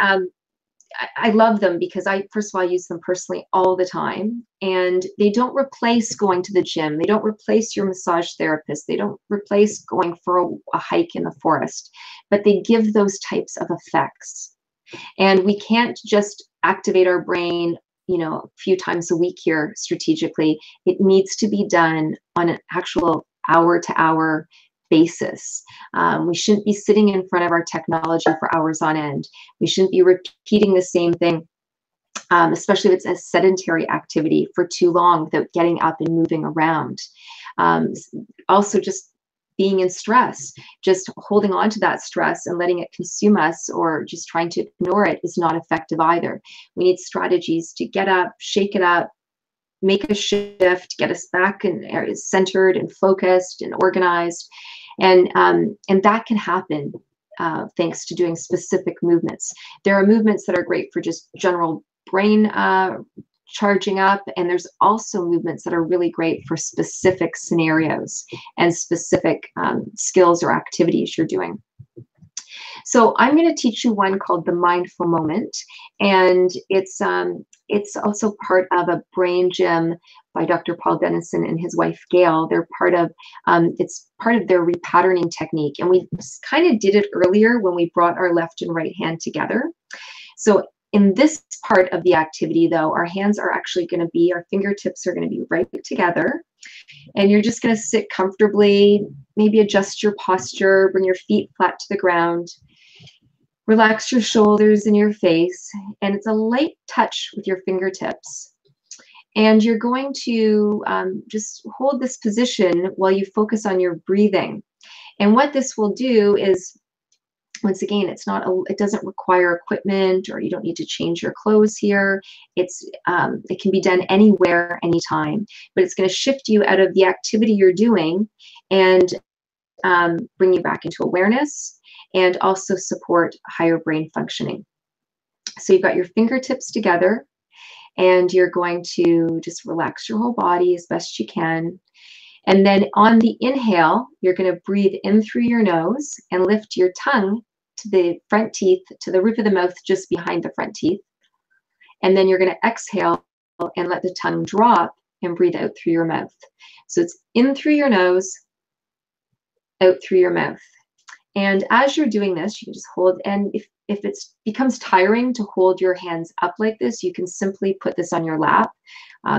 I love them because first of all, I use them personally all the time, and they don't replace going to the gym. They don't replace your massage therapist. They don't replace going for a hike in the forest, but they give those types of effects. And we can't just activate our brain, you know, a few times a week here strategically. It needs to be done on an actual hour-to-hour basis. We shouldn't be sitting in front of our technology for hours on end. We shouldn't be repeating the same thing, especially if it's a sedentary activity, for too long without getting up and moving around. Also, just being in stress, just holding on to that stress and letting it consume us, or just trying to ignore it, is not effective either. We need strategies to get up, shake it up, make a shift, get us back and centered and focused and organized. And that can happen thanks to doing specific movements. There are movements that are great for just general brain charging up, and there's also movements that are really great for specific scenarios and specific skills or activities you're doing. So I'm going to teach you one called the mindful moment, and it's also part of a brain gym by Dr. Paul Dennison and his wife Gail. They're part of it's part of their repatterning technique, and we kind of did it earlier when we brought our left and right hand together. So in this part of the activity, though, our hands are actually going to be, our fingertips are going to be right together. And you're just going to sit comfortably, maybe adjust your posture, bring your feet flat to the ground, relax your shoulders and your face, and it's a light touch with your fingertips. And you're going to just hold this position while you focus on your breathing. And what this will do is, once again, it doesn't require equipment, or you don't need to change your clothes here. It can be done anywhere, anytime, but it's going to shift you out of the activity you're doing and bring you back into awareness, and also support higher brain functioning. So you've got your fingertips together, and you're going to just relax your whole body as best you can. And then on the inhale, you're going to breathe in through your nose and lift your tongue to the front teeth, to the roof of the mouth just behind the front teeth. And then you're going to exhale and let the tongue drop and breathe out through your mouth. So it's in through your nose, out through your mouth. And as you're doing this, you can just hold, and if it becomes tiring to hold your hands up like this, you can simply put this on your lap.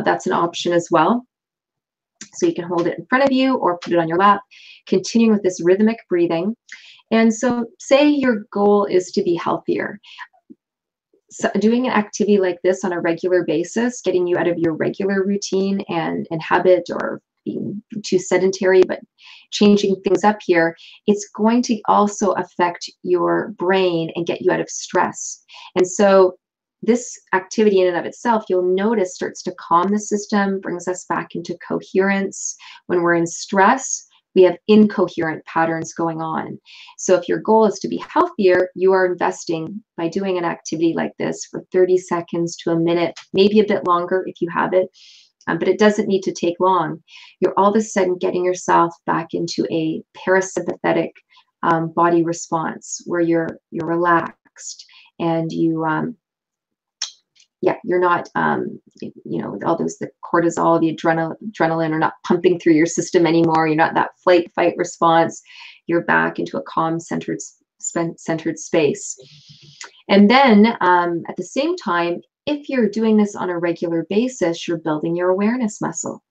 That's an option as well. So you can hold it in front of you or put it on your lap, continuing with this rhythmic breathing. And so say your goal is to be healthier. So doing an activity like this on a regular basis, getting you out of your regular routine and habit, or being too sedentary, but changing things up here, it's going to also affect your brain and get you out of stress. And so this activity in and of itself, you'll notice, starts to calm the system, brings us back into coherence. When we're in stress, we have incoherent patterns going on. So if your goal is to be healthier, you are investing by doing an activity like this for 30 seconds to a minute, maybe a bit longer if you have it, but it doesn't need to take long. You're all of a sudden getting yourself back into a parasympathetic body response where you're relaxed, and you're not, all those, the cortisol, the adrenaline are not pumping through your system anymore. You're not that flight fight response. You're back into a calm, centered space. And then at the same time, if you're doing this on a regular basis, you're building your awareness muscle.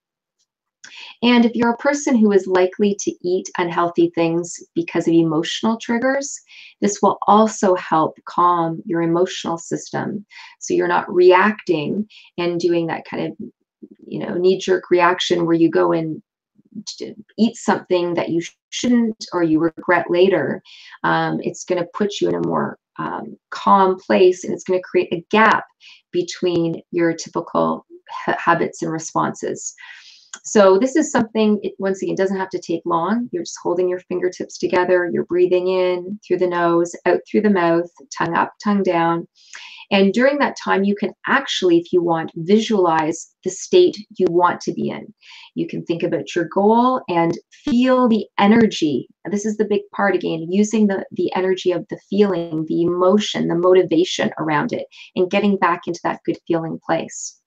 And if you're a person who is likely to eat unhealthy things because of emotional triggers, this will also help calm your emotional system. So you're not reacting and doing that kind of, knee-jerk reaction where you go and eat something that you shouldn't or you regret later. It's going to put you in a more calm place, and it's going to create a gap between your typical habits and responses. So this is something, once again, doesn't have to take long. You're just holding your fingertips together. You're breathing in through the nose, out through the mouth, tongue up, tongue down. And during that time, you can actually, if you want, visualize the state you want to be in. You can think about your goal and feel the energy. This is the big part, again, using the energy of the feeling, the emotion, the motivation around it, and getting back into that good feeling place.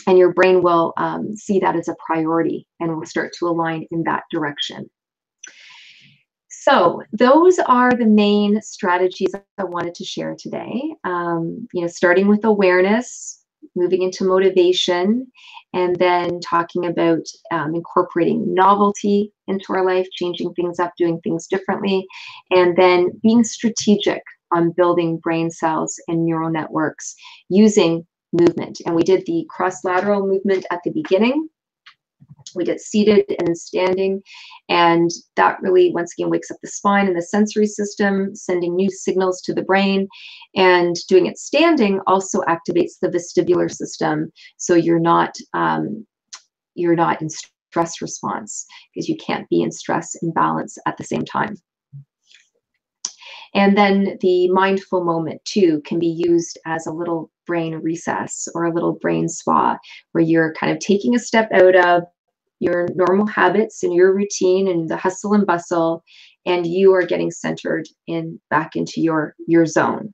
And your brain will see that as a priority and will start to align in that direction. So those are the main strategies I wanted to share today. Starting with awareness, moving into motivation, and then talking about incorporating novelty into our life, changing things up, doing things differently, and then being strategic on building brain cells and neural networks using movement. And we did the cross-lateral movement at the beginning. We did seated and standing, and that really, once again, wakes up the spine and the sensory system, sending new signals to the brain. And doing it standing also activates the vestibular system, so you're not in stress response, because you can't be in stress and balance at the same time. And then the mindful moment too can be used as a little brain recess or a little brain spa, where you're kind of taking a step out of your normal habits and your routine and the hustle and bustle, and you are getting centered back into your zone.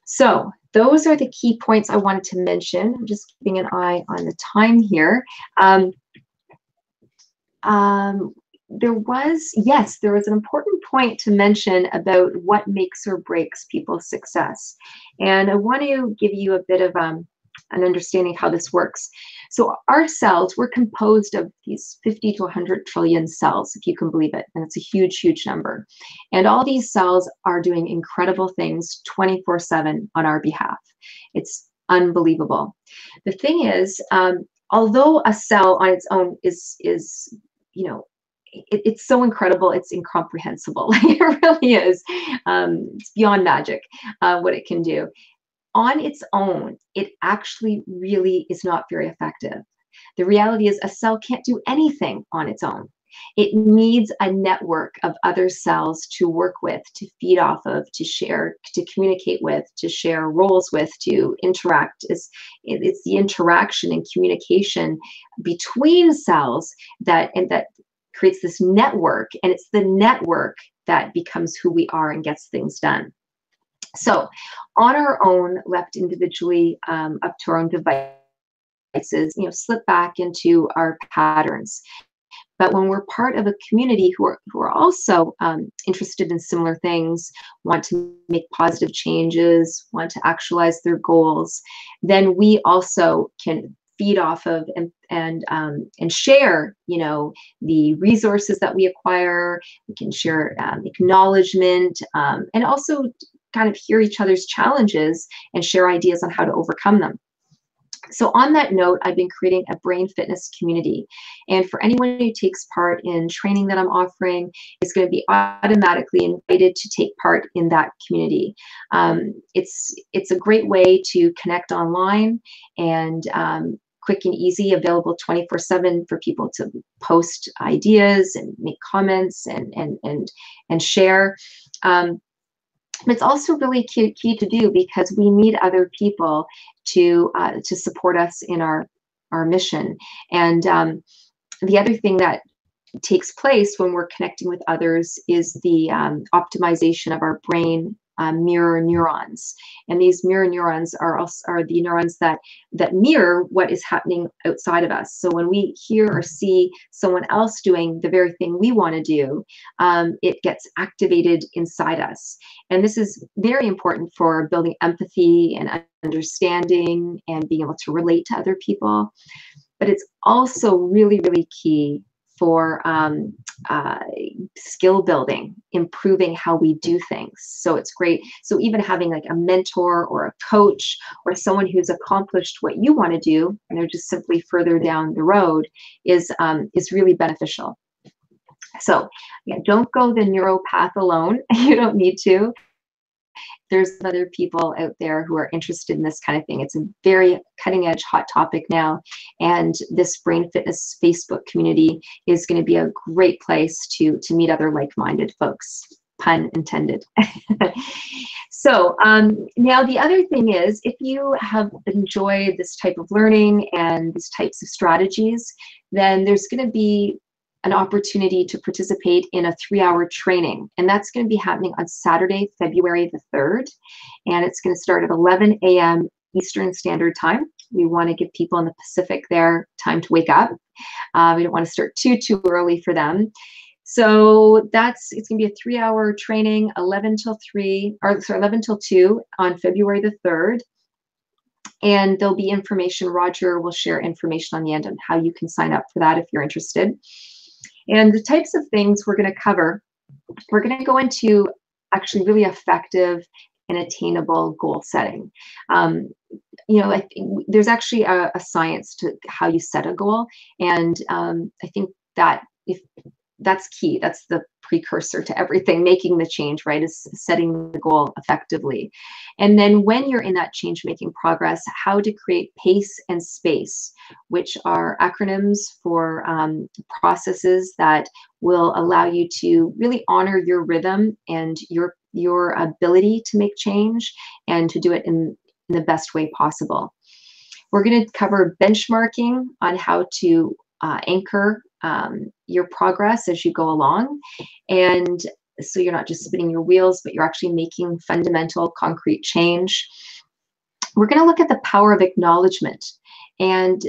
So those are the key points I wanted to mention. I'm just keeping an eye on the time here. There was an important point to mention about what makes or breaks people's success. And I want to give you a bit of an understanding how this works. So our cells, we're composed of these 50 to 100 trillion cells, if you can believe it. And it's a huge, huge number. And all these cells are doing incredible things 24/7 on our behalf. It's unbelievable. The thing is, although a cell on its own is it's so incredible, it's incomprehensible. It really is. It's beyond magic what it can do. On its own, it actually really is not very effective. The reality is a cell can't do anything on its own. It needs a network of other cells to work with, to feed off of, to share, to communicate with, to share roles with, to interact. It's the interaction and communication between cells that creates this network, and it's the network that becomes who we are and gets things done. So on our own, left individually up to our own devices, slip back into our patterns. But when we're part of a community who are also interested in similar things, want to make positive changes, want to actualize their goals, then we also can feed off of and share, the resources that we acquire. We can share acknowledgement, and also kind of hear each other's challenges and share ideas on how to overcome them. So on that note, I've been creating a brain fitness community. And for anyone who takes part in training that I'm offering, is going to be automatically invited to take part in that community. It's a great way to connect online, and quick and easy, available 24/7 for people to post ideas and make comments and share. It's also really key to do, because we need other people to support us in our mission. And the other thing that takes place when we're connecting with others is the optimization of our brain mirror neurons. And these mirror neurons are the neurons that mirror what is happening outside of us. So when we hear or see someone else doing the very thing we want to do, it gets activated inside us. And this is very important for building empathy and understanding and being able to relate to other people. But it's also really, really key for skill building, improving how we do things. So it's great. So even having like a mentor or a coach or someone who's accomplished what you want to do, and they're just simply further down the road, is really beneficial. So yeah, don't go the neuro path alone. You don't need to. There's other people out there who are interested in this kind of thing. It's a very cutting edge, hot topic now. And this brain fitness Facebook community is going to be a great place to meet other like-minded folks, pun intended. So now the other thing is, if you have enjoyed this type of learning and these types of strategies, then there's going to be an opportunity to participate in a 3-hour training. And that's going to be happening on Saturday, February the 3rd. And it's going to start at 11 a.m. Eastern Standard Time. We want to give people in the Pacific their time to wake up. We don't want to start too early for them. So it's going to be a 3-hour training, 11 till 2 on February the 3rd. And there'll be information. Roger will share information on the end on how you can sign up for that if you're interested. And the types of things we're going to cover, we're going to go into actually really effective and attainable goal setting. I think there's actually a science to how you set a goal. And I think that if that's key, that's the precursor to everything, making the change, right, is setting the goal effectively. And then when you're in that change-making progress, how to create pace and space, which are acronyms for processes that will allow you to really honor your rhythm and your ability to make change and to do it in the best way possible. We're going to cover benchmarking on how to anchor your progress as you go along. And so you're not just spinning your wheels, but you're actually making fundamental, concrete change. We're going to look at the power of acknowledgement. And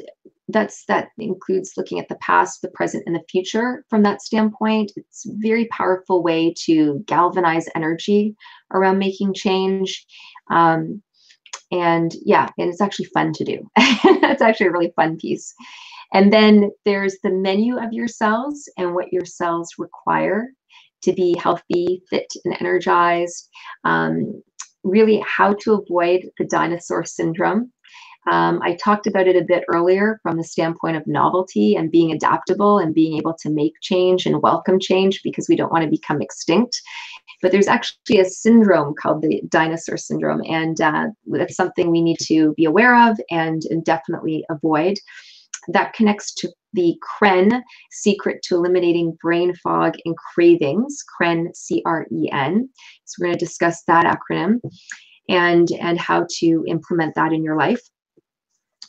that includes looking at the past, the present, and the future from that standpoint. It's a very powerful way to galvanize energy around making change. And it's actually fun to do. It's actually a really fun piece. And then there's the menu of your cells and what your cells require to be healthy, fit, and energized. Really how to avoid the dinosaur syndrome. I talked about it a bit earlier from the standpoint of novelty and being adaptable and being able to make change and welcome change, because we don't want to become extinct. But there's actually a syndrome called the dinosaur syndrome, and that's something we need to be aware of and definitely avoid. That connects to the CREN, Secret to Eliminating Brain Fog and Cravings, CREN, C-R-E-N. So we're going to discuss that acronym and how to implement that in your life.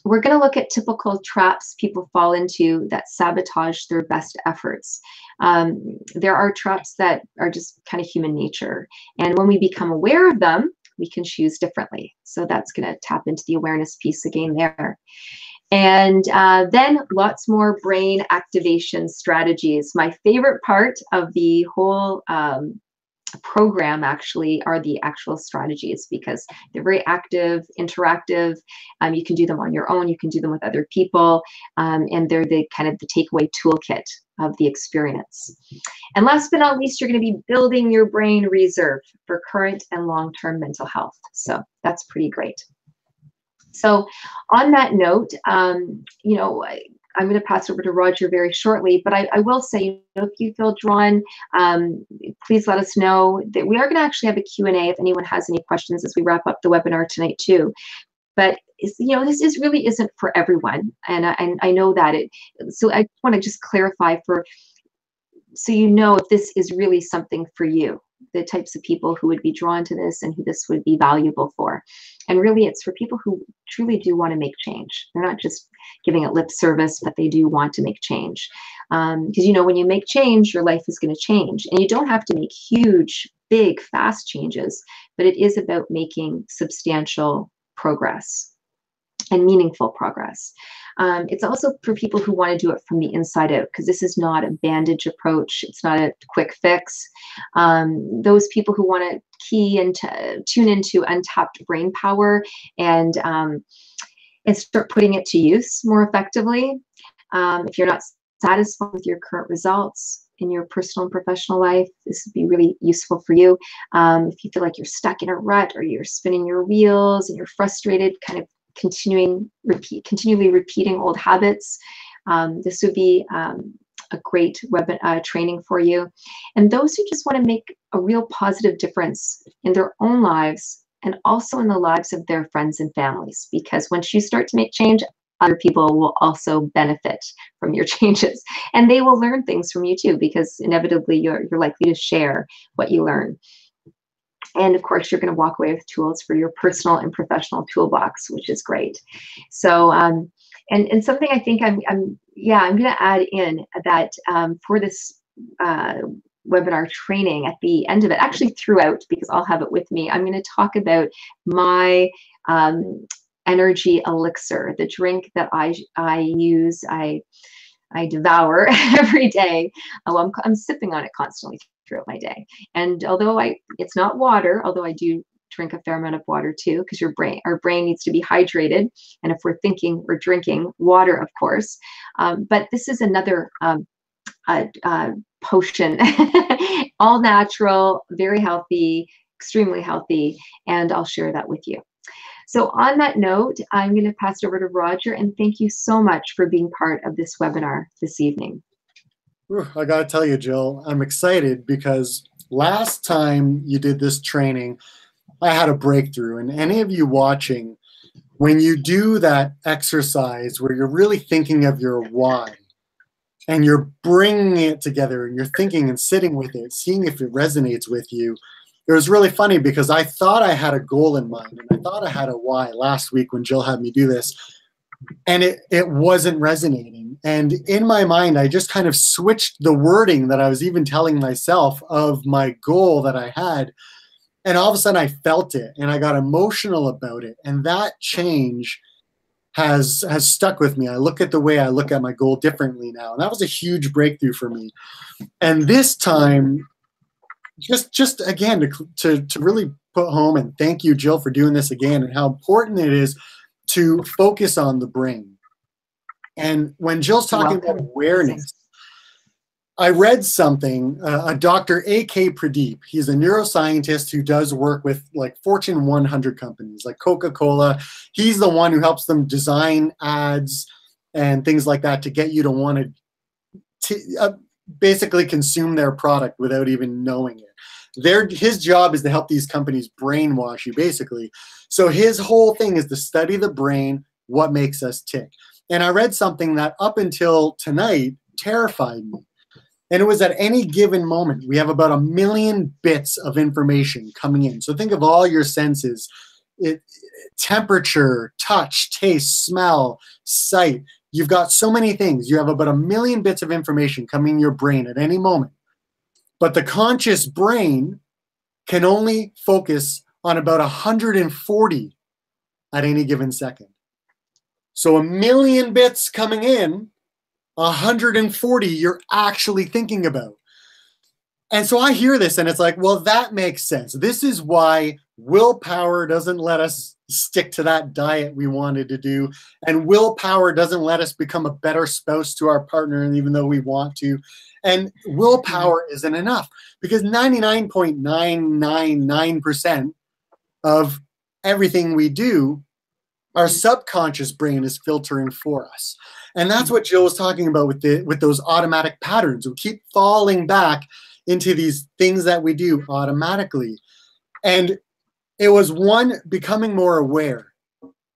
We're going to look at typical traps people fall into that sabotage their best efforts. There are traps that are just kind of human nature. And when we become aware of them, we can choose differently. So that's going to tap into the awareness piece again there. And then lots more brain activation strategies. My favorite part of the whole program actually are the actual strategies, because they're very active, interactive. You can do them on your own, you can do them with other people, and they're the kind of the takeaway toolkit of the experience. And last but not least, you're going to be building your brain reserve for current and long-term mental health. So that's pretty great. So on that note, you know, I'm going to pass over to Roger very shortly, but I will say, you know, if you feel drawn, please let us know. That we are going to actually have a Q&A if anyone has any questions as we wrap up the webinar tonight too. But you know, this really isn't for everyone, and I know that it. So I want to just clarify so you know if this is really something for you, the types of people who would be drawn to this and who this would be valuable for. And really, it's for people who truly do want to make change. They're not just giving it lip service, but they do want to make change. Because, you know, when you make change, your life is going to change. And you don't have to make huge, big, fast changes, but it is about making substantial progress and meaningful progress. It's also for people who want to do it from the inside out, because this is not a bandage approach. It's not a quick fix. Those people who want to key and tune into untapped brain power and start putting it to use more effectively. If you're not satisfied with your current results in your personal and professional life, this would be really useful for you. If you feel like you're stuck in a rut or you're spinning your wheels and you're frustrated, kind of continually repeating old habits, this would be a great training for you. And those who just want to make a real positive difference in their own lives and also in the lives of their friends and families, because once you start to make change, other people will also benefit from your changes, and they will learn things from you too, because inevitably you're likely to share what you learn. And of course, you're going to walk away with tools for your personal and professional toolbox, which is great. So, and something I think I'm going to add in that for this webinar training at the end of it, actually throughout, because I'll have it with me, I'm going to talk about my energy elixir, the drink that I use, I devour every day. I'm sipping on it constantly throughout my day. And although it's not water, although I do drink a fair amount of water too, because our brain needs to be hydrated. And if we're thinking, we're drinking water, of course. But this is another potion, all natural, very healthy, extremely healthy. And I'll share that with you. So on that note, I'm going to pass it over to Roger, and thank you so much for being part of this webinar this evening. I got to tell you, Jill, I'm excited because last time you did this training, I had a breakthrough. And any of you watching, when you do that exercise where you're really thinking of your why and you're bringing it together and you're thinking and sitting with it, seeing if it resonates with you, it was really funny because I thought I had a goal in mind and I thought I had a why last week when Jill had me do this, and it wasn't resonating. And in my mind, I just kind of switched the wording that I was even telling myself of my goal that I had. And all of a sudden I felt it and I got emotional about it. And that change has stuck with me. I look at the way I look at my goal differently now. And that was a huge breakthrough for me. And this time, just again, to really put home, and thank you, Jill, for doing this again, and how important it is to focus on the brain. And when Jill's talking about awareness, I read something, a Dr. A.K. Pradeep, he's a neuroscientist who does work with like Fortune 100 companies like Coca-Cola. He's the one who helps them design ads and things like that to get you to want to basically consume their product without even knowing it. His job is to help these companies brainwash you, basically. So his whole thing is to study the brain, what makes us tick. And I read something that up until tonight terrified me. And it was at any given moment, we have about 1 million bits of information coming in. So think of all your senses, temperature, touch, taste, smell, sight. You've got so many things. You have about 1 million bits of information coming in your brain at any moment. But the conscious brain can only focus on about 140 at any given second. So 1,000,000 bits coming in, 140 you're actually thinking about. And so I hear this and it's like, well, that makes sense. This is why willpower doesn't let us stick to that diet we wanted to do. And willpower doesn't let us become a better spouse to our partner, and even though we want to. And willpower isn't enough, because 99.999% of everything we do, our subconscious brain is filtering for us. And that's what Jill was talking about with those automatic patterns. We keep falling back into these things that we do automatically. And it was becoming more aware.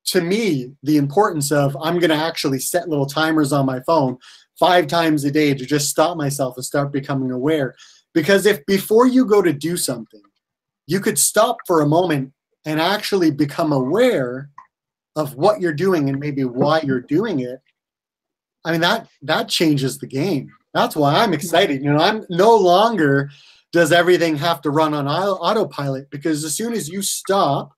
To me, the importance of, I'm going to actually set little timers on my phone 5 times a day to just stop myself and start becoming aware. Because if before you go to do something, you could stop for a moment and actually become aware of what you're doing and maybe why you're doing it, I mean, that changes the game. That's why I'm excited. You know, I'm no longer does everything have to run on autopilot, because as soon as you stop,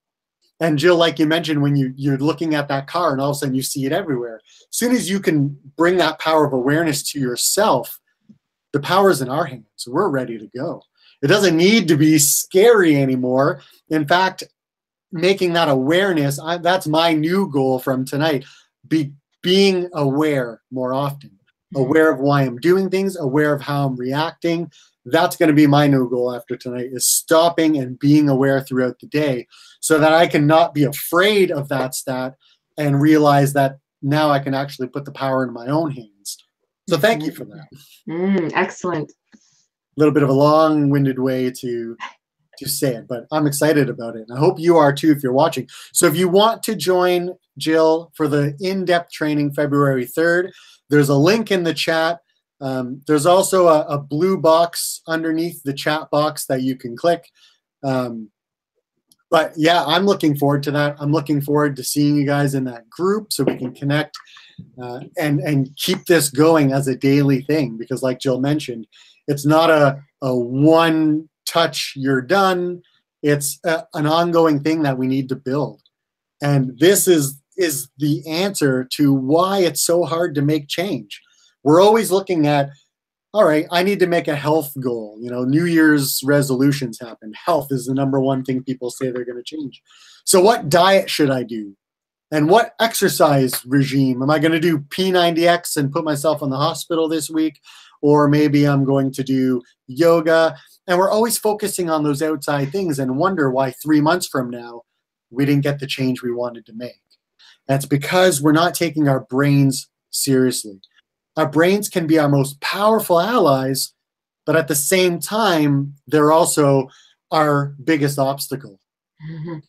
and Jill, like you mentioned, when you're looking at that car and all of a sudden you see it everywhere, as soon as you can bring that power of awareness to yourself, the power's in our hands. We're ready to go. It doesn't need to be scary anymore. In fact, making that awareness, that's my new goal from tonight, being aware more often. Aware of why I'm doing things, aware of how I'm reacting. That's going to be my new goal after tonight, is stopping and being aware throughout the day, so that I can not be afraid of that stat and realize that now I can actually put the power in my own hands. So thank you for that. Excellent. A little bit of a long-winded way to say it, but I'm excited about it. And I hope you are too if you're watching. So if you want to join Jill for the in-depth training February 3rd, there's a link in the chat. There's also a blue box underneath the chat box that you can click. But yeah, I'm looking forward to that. I'm looking forward to seeing you guys in that group so we can connect and keep this going as a daily thing. Because like Jill mentioned, it's not a one touch, you're done. It's an ongoing thing that we need to build. And this is the answer to why it's so hard to make change. We're always looking at, all right, I need to make a health goal. You know, New Year's resolutions happen. Health is the #1 thing people say they're going to change. So what diet should I do? And what exercise regime? Am I going to do P90X and put myself in the hospital this week? Or maybe I'm going to do yoga. And we're always focusing on those outside things and wonder why 3 months from now we didn't get the change we wanted to make. That's because we're not taking our brains seriously. Our brains can be our most powerful allies, but at the same time, they're also our biggest obstacle.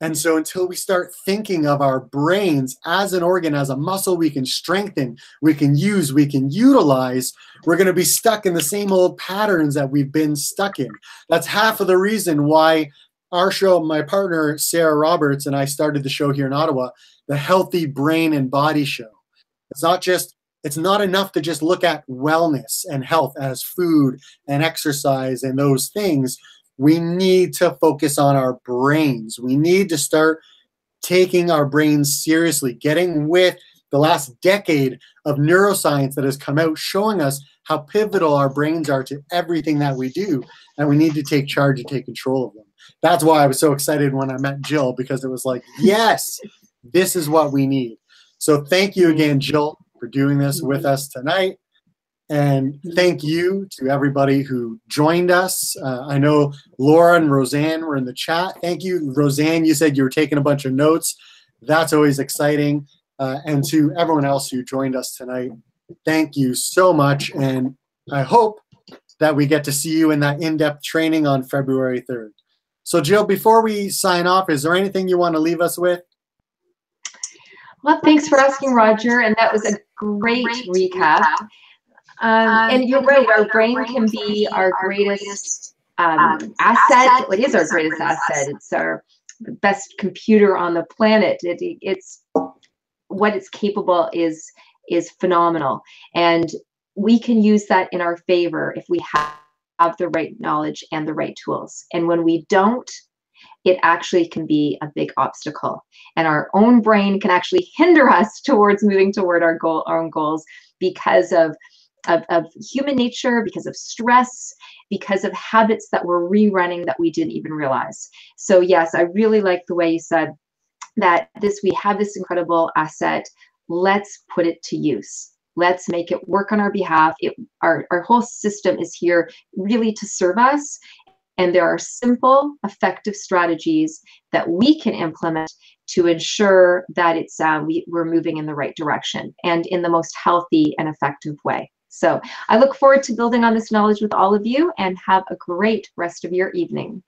And so until we start thinking of our brains as an organ, as a muscle we can strengthen, we can use, we can utilize, we're going to be stuck in the same old patterns that we've been stuck in. That's half of the reason why our show, my partner, Sarah Roberts, and I started the show here in Ottawa, the Healthy Brain and Body Show. It's not enough to just look at wellness and health as food and exercise and those things. We need to focus on our brains. We need to start taking our brains seriously, getting with the last decade of neuroscience that has come out showing us how pivotal our brains are to everything that we do. And we need to take charge and take control of them. That's why I was so excited when I met Jill, because it was like, yes, this is what we need. So thank you again, Jill, for doing this with us tonight. And thank you to everybody who joined us. I know Laura and Roseanne were in the chat. Thank you. Roseanne, you said you were taking a bunch of notes. That's always exciting. And to everyone else who joined us tonight, thank you so much. And I hope that we get to see you in that in-depth training on February 3rd. So Jill, before we sign off, is there anything you want to leave us with? Well, thanks for asking, Roger. And that was a great recap. And you're right, our brain can be our greatest asset. It is our greatest asset. It's our best computer on the planet. It's what it's capable is phenomenal. And we can use that in our favor if we have the right knowledge and the right tools. And when we don't, it actually can be a big obstacle. And our own brain can actually hinder us towards moving toward our own goals because of human nature, because of stress, because of habits that we're rerunning that we didn't even realize. So yes, I really like the way you said that we have this incredible asset. Let's put it to use. Let's make it work on our behalf. Our whole system is here really to serve us. And there are simple, effective strategies that we can implement to ensure that we're moving in the right direction and in the most healthy and effective way. So I look forward to building on this knowledge with all of you, and have a great rest of your evening.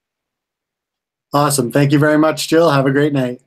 Awesome. Thank you very much, Jill. Have a great night.